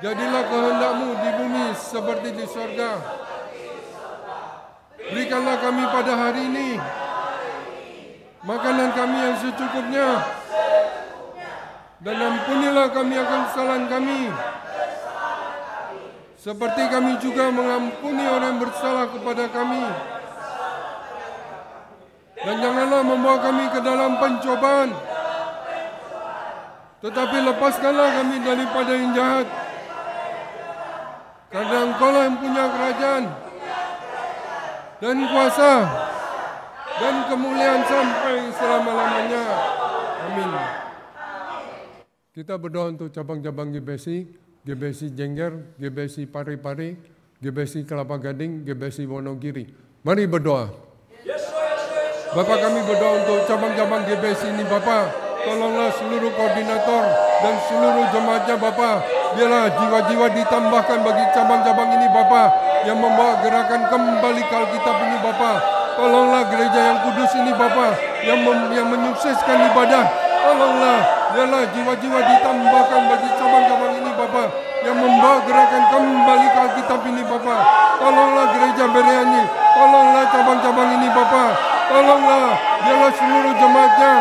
jadilah kehendakmu di bumi seperti di sorga. Berikanlah kami pada hari ini makanan kami yang secukupnya, dan ampunilah kami akan kesalahan kami, seperti kami juga mengampuni orang yang bersalah kepada kami. Dan janganlah membawa kami ke dalam pencobaan, tetapi lepaskanlah kami daripada yang jahat. Karena Engkau-lah yang punya kerajaan dan kuasa dan kemuliaan sampai selama-lamanya. Amin. Kita berdoa untuk cabang-cabang GBC, GBC Jengger, GBC Pari-Pari, GBC Kelapa Gading, GBC Wonogiri. Mari berdoa. Bapak, kami berdoa untuk cabang-cabang GBC ini Bapak. Tolonglah seluruh koordinator dan seluruh jemaatnya Bapak. Biarlah jiwa-jiwa ditambahkan bagi cabang-cabang ini Bapak, yang membawa gerakan kembali ke Alkitab ini Bapak. Tolonglah gereja yang kudus ini Bapak, yang menyukseskan ibadah. Tolonglah, biarlah jiwa-jiwa ditambahkan bagi cabang-cabang ini Bapak, yang membawa gerakan kembali ke Alkitab ini Bapak. Tolonglah gereja Bereani, tolonglah cabang-cabang ini Bapak. Tolonglah, biarlah seluruh jemaatnya,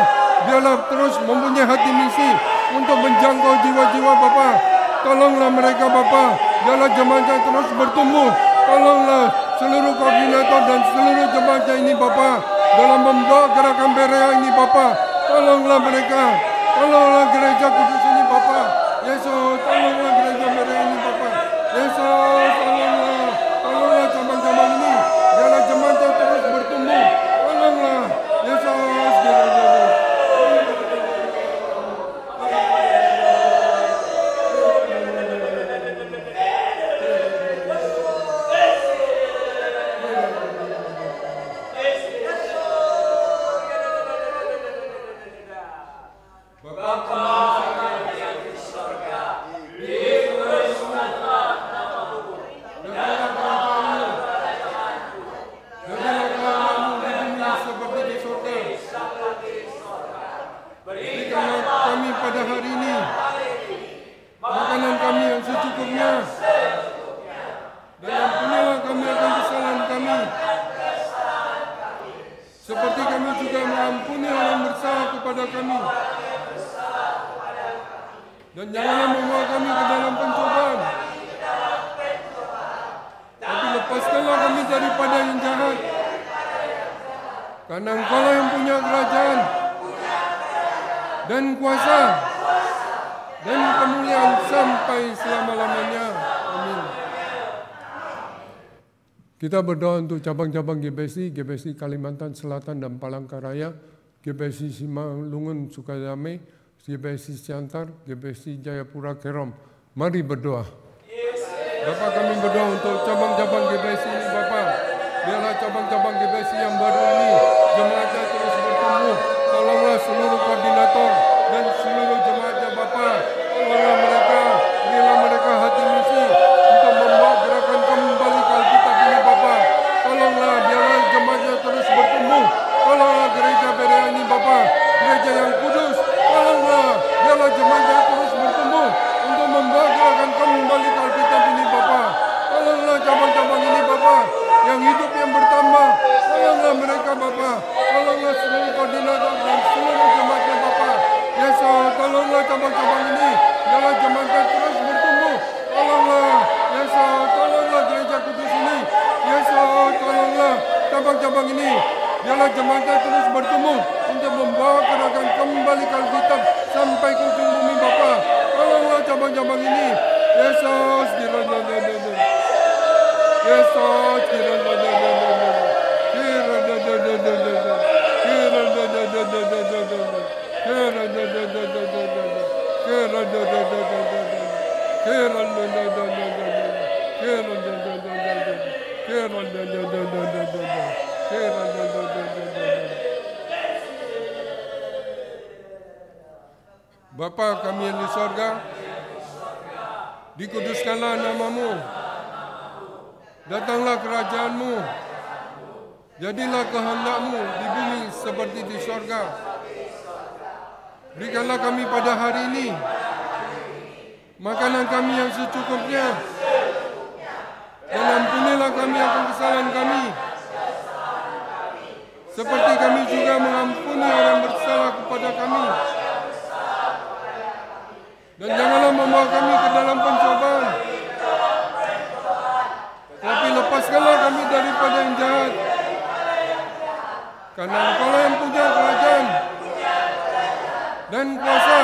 biarlah terus mempunyai hati misi untuk menjangkau jiwa-jiwa Bapa. Tolonglah mereka Bapa, biarlah jemaatnya terus bertumbuh. Tolonglah seluruh koordinator dan seluruh jemaatnya ini Bapa, dalam membawa gerakan Berea ini Bapa. Tolonglah mereka, tolonglah gereja kudus ini Bapa. Yesus, tolonglah gereja Berea ini Bapa. Yesus, tolonglah cabang-cabang ini, biarlah jemaatnya terus bertumbuh. Tolonglah, Yesus, seperti kami juga mengampuni orang yang bersalah kepada kami. Dan janganlah membawa kami ke dalam pencobaan, tapi lepaskanlah kami daripada yang jahat. Karena Engkau-lah yang punya kerajaan dan kuasa dan kemuliaan sampai selama-lamanya. Amin. Kita berdoa untuk cabang-cabang GBC, GBC Kalimantan Selatan dan Palangkaraya, GBC Simalungun Sukadame, GBC Siantar, GBC Jayapura Kerom. Mari berdoa. Bapak, kami berdoa untuk cabang-cabang GBC ini Bapak. Biarlah cabang-cabang GBC yang baru ini jemaatnya terus bertumbuh. Tolonglah seluruh koordinator dan seluruh jemaatnya Bapak. Tolonglah mereka, berilah mereka hati misi untuk membawa gerakan kembali ke Alkitab ini Bapak. Tolonglah, biarlah jemaatnya terus bertumbuh. Tolonglah gereja Berea ini Bapak, gereja yang kudus. Tolonglah, biarlah jemaatnya terus bertumbuh untuk membawa gerakan kembali ke Alkitab ini Bapak. Tolonglah cabang-cabang ini Bapak, yang hidup yang bertambah. Tolonglah mereka Bapak. Tolonglah seluruh koordinator dan seluruh jemaatnya Bapak. Yesus, tolonglah cabang-cabang ini. Biarlah jemaatnya terus bertumbuh. Tolonglah, Yesus, tolonglah gereja kudus ini. Yesus, tolonglah cabang-cabang ini. Biarlah jemaatnya terus bertumbuh untuk membawa gerakan kembali ke Alkitab sampai ke ujung bumi Bapa. Tolonglah cabang-cabang ini. Yesus, Yesus, Bapa kami yang di sorga, dikuduskanlah namamu, datanglah kerajaanmu, jadilah kehendakmu di bumi seperti di sorga. Berikanlah kami pada hari ini makanan kami yang secukupnya, dan ampunilah kami akan kesalahan kami, seperti kami juga mengampuni orang bersalah kepada kami. Dan janganlah membawa kami ke dalam pencobaan, tapi lepaskanlah kami daripada yang jahat. Karena Engkau-lah yang punya kerajaan dan kuasa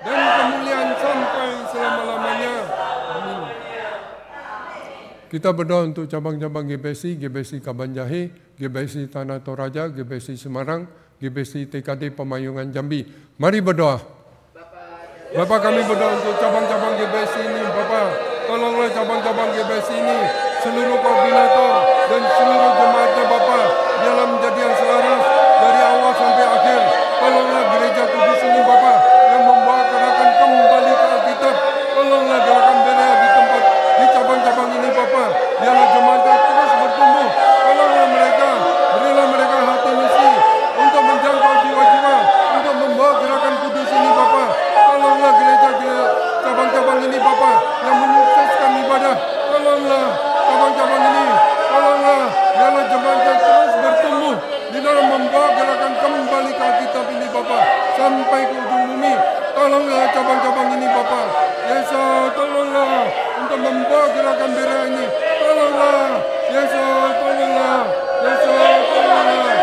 dan kemuliaan sampai selama-lamanya. Amin. Kita berdoa untuk cabang-cabang GBC, GBC Kabanjahe, GBC Tanah Toraja, GBC Semarang, GBC TKD Pemayungan Jambi. Mari berdoa. Bapak, kami berdoa untuk cabang-cabang GBC ini. Bapak, tolonglah cabang-cabang GBC ini, seluruh koordinator dan seluruh jemaatnya Bapak, dalam menjadi yang selaras dari awal sampai akhir. Tolonglah gereja kudus ini Bapak, yang membawa gerakan kembali ke Alkitab. Tolonglah gerakan Berea di tempat, di cabang-cabang ini Bapak, biarlah jemaatnya terus bertumbuh. Tolonglah mereka, berilah mereka hati misi untuk menjangkau jiwa-jiwa, untuk membawa gerakan kudus ini Bapak. Tolonglah gereja cabang-cabang ini Bapak, yang menyukseskan ibadah. Tolonglah cabang-cabang ini, tolonglah biarlah jemaatnya terus bertumbuh di dalam membawa gerakan kembali ke Alkitab ini Bapak, sampai ke ujung bumi. Tolonglah cabang-cabang ini Bapak. Yesus, tolonglah untuk membawa gerakan Berea ini. Tolonglah Yesus, tolonglah Yesus, tolonglah.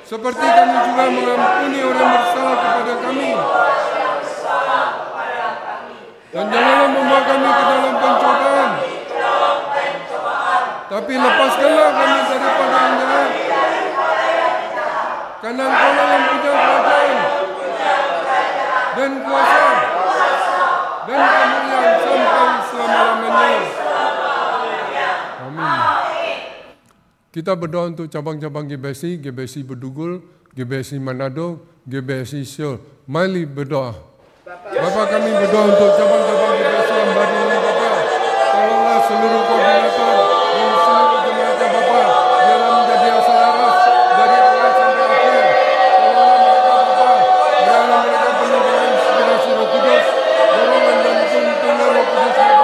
Seperti kami juga mengampuni orang bersalah kepada kami. Dan janganlah membawa kami ke dalam pencobaan, tapi lepaskanlah kami daripada yang jahat. Karena Engkau-lah yang punya kerajaan dan kuasa dan kemuliaan sampai selama-lamanya. Amin. Kita berdoa untuk cabang-cabang GBC, GBC Bedugul, GBC Manado, GBC Seoul. Mari berdoa. Bapak, kami berdoa untuk cabang-cabang GBC yang baru ini Bapak. Tolonglah seluruh koordinator dan seluruh jemaatnya Bapak, dalam menjadi yang selaras dari awal sampai akhir. Tolonglah mereka Bapak, biarlah mereka penuh dengan inspirasi Roh Kudus, dorongan dan tuntunan Roh Kudus Bapak.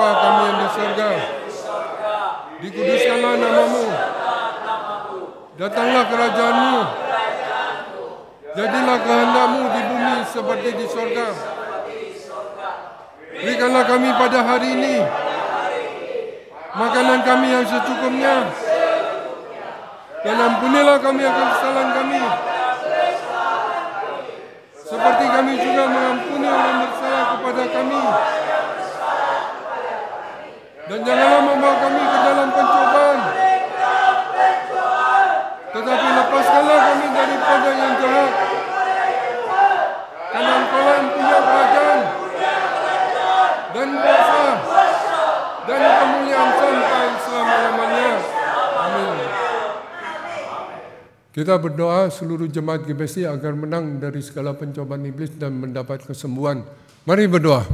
Bapa kami yang di surga, dikuduskanlah namamu, datanglah kerajaan-Mu, jadilah kehendak-Mu di bumi seperti di surga. Berikanlah kami pada hari ini makanan kami yang secukupnya, dan ampunilah kami akan kesalahan kami, seperti kami juga mengampuni orang bersalah kepada kami. Dan janganlah membawa kami ke dalam pencobaan, tetapi lepaskanlah kami daripada yang jahat. Karena Engkau-lah yang punya kerajaan dan kuasa dan kemuliaan sampai selama-lamanya. Amin. Kita berdoa seluruh jemaat GBC agar menang dari segala pencobaan iblis dan mendapat kesembuhan. Mari berdoa.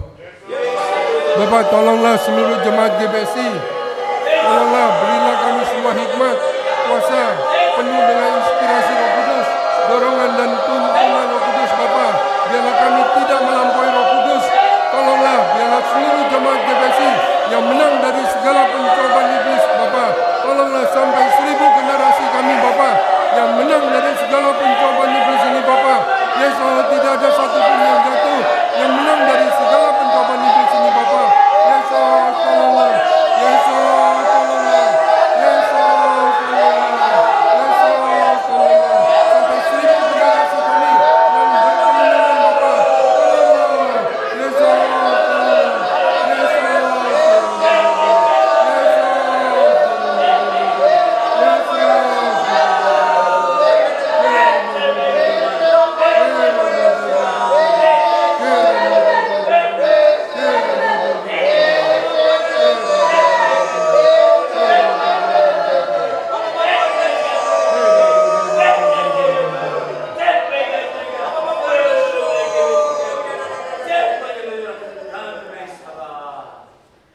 Bapak, tolonglah seluruh jemaat GBC. Tolonglah, berilah kami semua hikmat, kuasa, penuh dengan inspirasi Roh Kudus, dorongan dan tuntunan Roh Kudus, Bapak. Biarlah kami tidak melampaui Roh Kudus. Tolonglah, biarlah seluruh jemaat GBC yang menang dari segala pencobaan iblis, Bapak. Tolonglah sampai 1000 generasi kami, Bapak, yang menang dari segala pencobaan iblis ini, Bapak. Yesus, tidak ada satupun yang jatuh, yang menang dari segala pencobaan iblis ini, Bapak. Yesus, tolonglah. Yesus, tolonglah. Yesus, tolonglah. Yesus, tolonglah. Sampai 1000 generasi kami yang berkemenangan, Bapak. Tolonglah. Yesus, tolonglah. Yesus,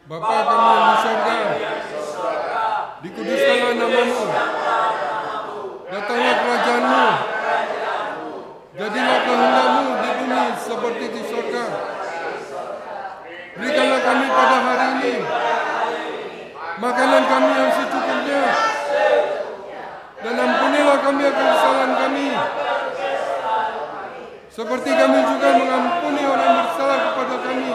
Bapa kami yang di surga, dikuduskanlah namamu, datanglah kerajaan-Mu, jadilah kehendak-Mu di bumi seperti di surga. Berikanlah kami pada hari ini makanan kami yang secukupnya, dan ampunilah kami akan kesalahan kami, seperti kami juga mengampuni orang bersalah kepada kami.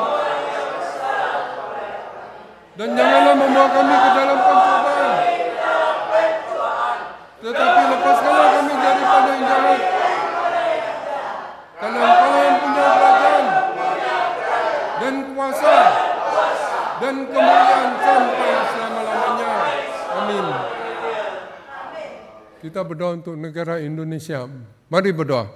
Dan janganlah membawa kami ke dalam pencobaan, tetapi lepaskanlah kami daripada yang jahat. Karena Engkau yang punya kerajaan dan kuasa dan kemuliaan sampai selama-lamanya. Amin. Kita berdoa untuk negara Indonesia. Mari berdoa.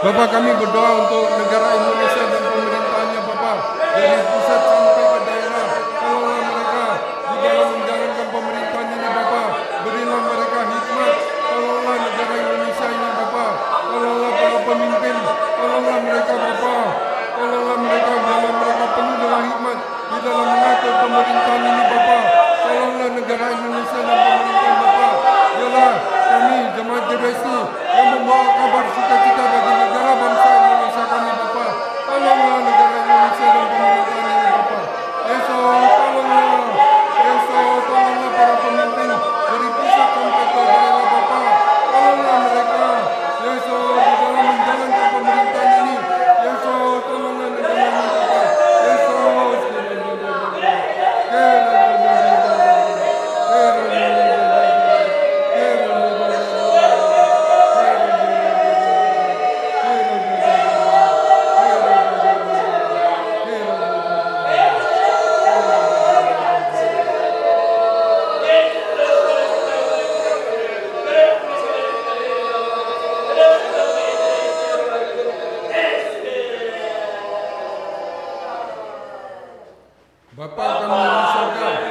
Bapa, kami berdoa untuk negara Indonesia dan pemerintahnya, Bapa, dari pusat sampai ke daerah. Tolonglah mereka di dalam menjalankan pemerintahan ini, Bapa. Berilah mereka hikmat. Tolonglah negara Indonesia ini, Bapa. Tolonglah para pemimpin. Tolonglah mereka, Bapa. Tolonglah mereka, biarlah mereka penuh dengan hikmat di dalam mengatur pemerintahan ini, Bapa. Tolonglah negara Indonesia dan pemerintahan, Bapa. Biarlah kami jemaat GBC yang membawa kabar sukacita bagi negara bangsa Indonesia kami, Bapa. Tolonglah negara Indonesia dan pemerintahan ini, Bapa. Yesus, tolonglah. Yesus, tolonglah para pemimpin dari pusat sampai ke daerah, Bapa. Tolonglah mereka. Yesus, di dalam menjalankan pemerintahan ini. Yesus, tolonglah negara ini, Bapa. Yesus, Bapa kami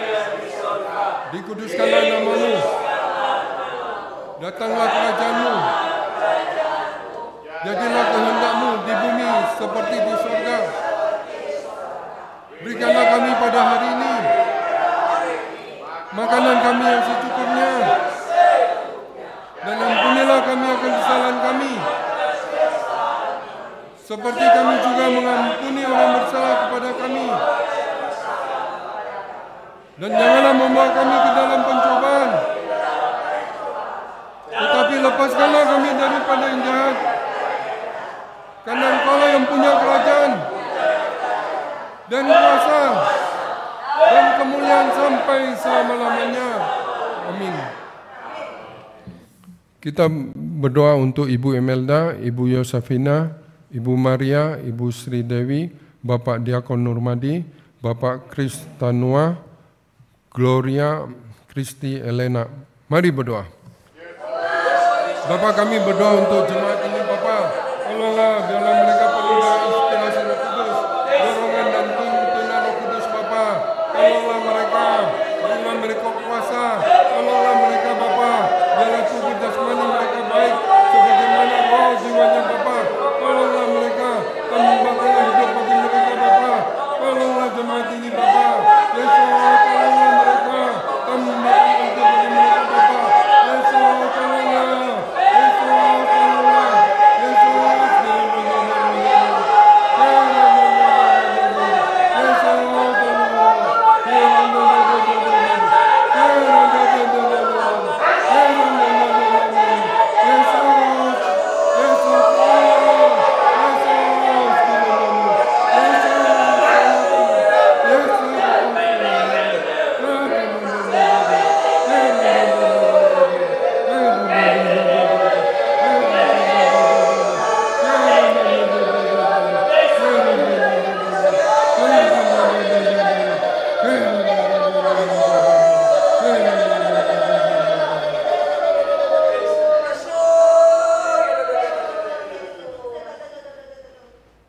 yang di surga, dikuduskanlah namamu, datanglah kerajaan-Mu, jadilah kehendak-Mu di bumi seperti di surga. Berikanlah kami pada hari ini makanan kami yang secukupnya, dan ampunilah kami akan kesalahan kami, seperti kami juga mengampuni orang bersalah kepada kami. Dan janganlah membawa kami ke dalam pencobaan, tetapi lepaskanlah kami daripada yang jahat. Karena Engkau-lah yang punya kerajaan dan kuasa dan kemuliaan sampai selama-lamanya. Amin. Kita berdoa untuk Ibu Imelda, Ibu Yosefina, Ibu Maria, Ibu Sri Dewi, Bapak Diakon Nurmadi, Bapak Kristanua, Gloria, Kristi, Elena. Mari berdoa. Bapak, kami berdoa untuk jemaat ini, Bapak. Tolonglah biarlah mereka penuh dengan inspirasi Roh Kudus, dorongan dan tuntunan Roh Kudus, Bapak. Tolonglah mereka, berilah mereka kuasa. Tolonglah mereka, Bapak. Biarlah tubuh jasmani mereka baik, sebagaimana roh jiwanya, Bapak. Tolonglah mereka, tambahkanlah hidup bagi mereka, Bapak. Tolonglah jemaat ini, Bapak. Yesus, tolonglah mereka, tambahkanlah hidup bagi mereka, Bapak. Yesus, tolonglah.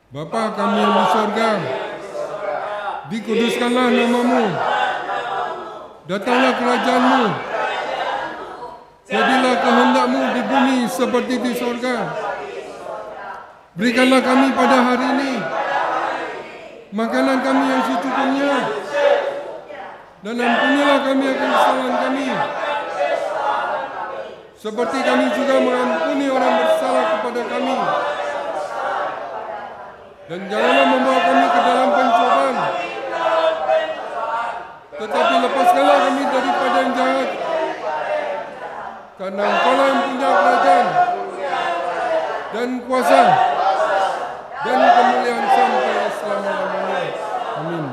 Bapa kami yang di sorga, dikuduskanlah namamu, datanglah kerajaan-Mu, jadilah kehendak-Mu di bumi seperti di sorga. Berikanlah kami pada hari ini makanan kami yang secukupnya, dan ampunilah kami akan kesalahan kami, seperti kami juga mengampuni orang bersalah kepada kami. Dan janganlah membawa kami ke dalam pencobaan, tetapi lepaskanlah kami daripada yang jahat. Karena Engkau-lah yang punya kerajaan dan kuasa dan kemuliaan sampai selama-lamanya. Amin.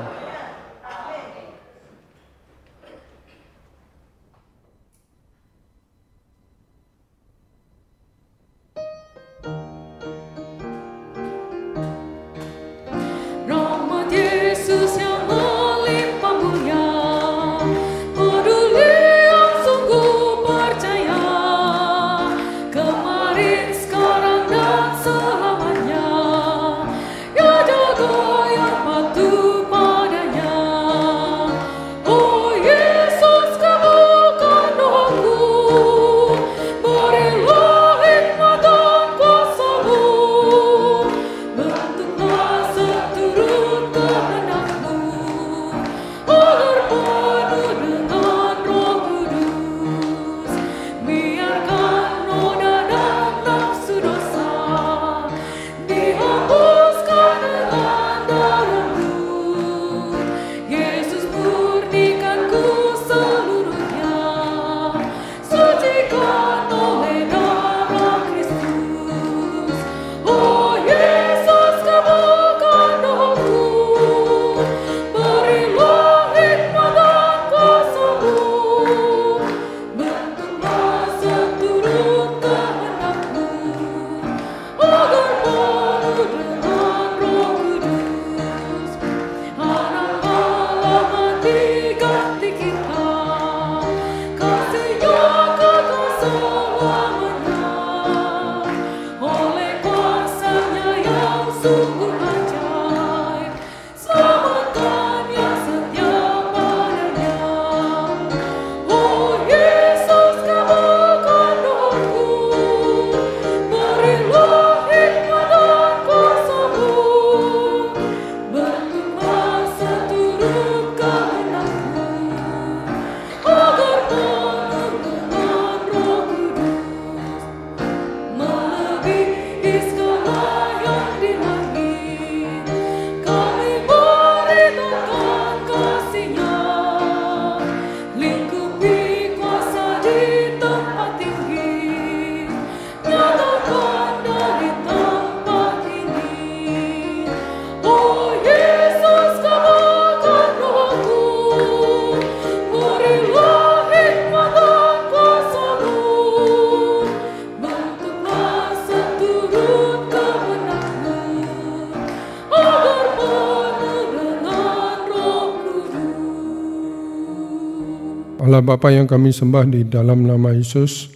Allah Bapa yang kami sembah di dalam nama Yesus,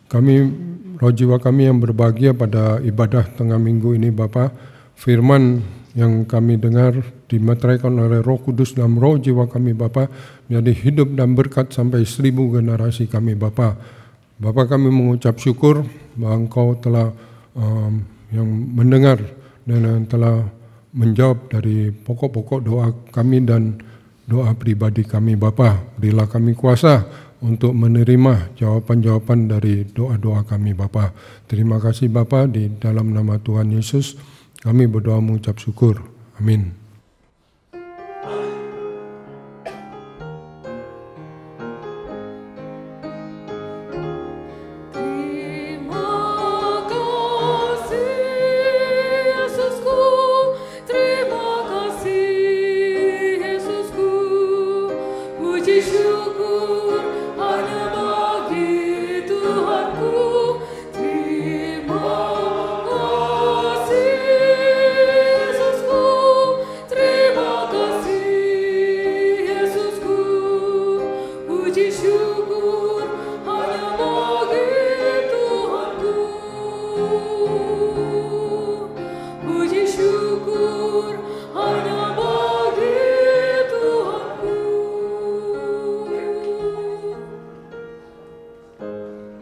kami, roh jiwa kami yang berbahagia pada ibadah tengah minggu ini Bapa, firman yang kami dengar dimeteraikan oleh Roh Kudus dalam roh jiwa kami Bapa, menjadi hidup dan berkat sampai 1000 generasi kami Bapa. Bapa, kami mengucap syukur bahwa Engkau telah yang mendengar dan telah menjawab dari pokok-pokok doa kami dan doa pribadi kami Bapa. Berilah kami kuasa untuk menerima jawaban-jawaban dari doa-doa kami Bapa. Terima kasih Bapa, di dalam nama Tuhan Yesus kami berdoa mengucap syukur. Amin. Puji syukur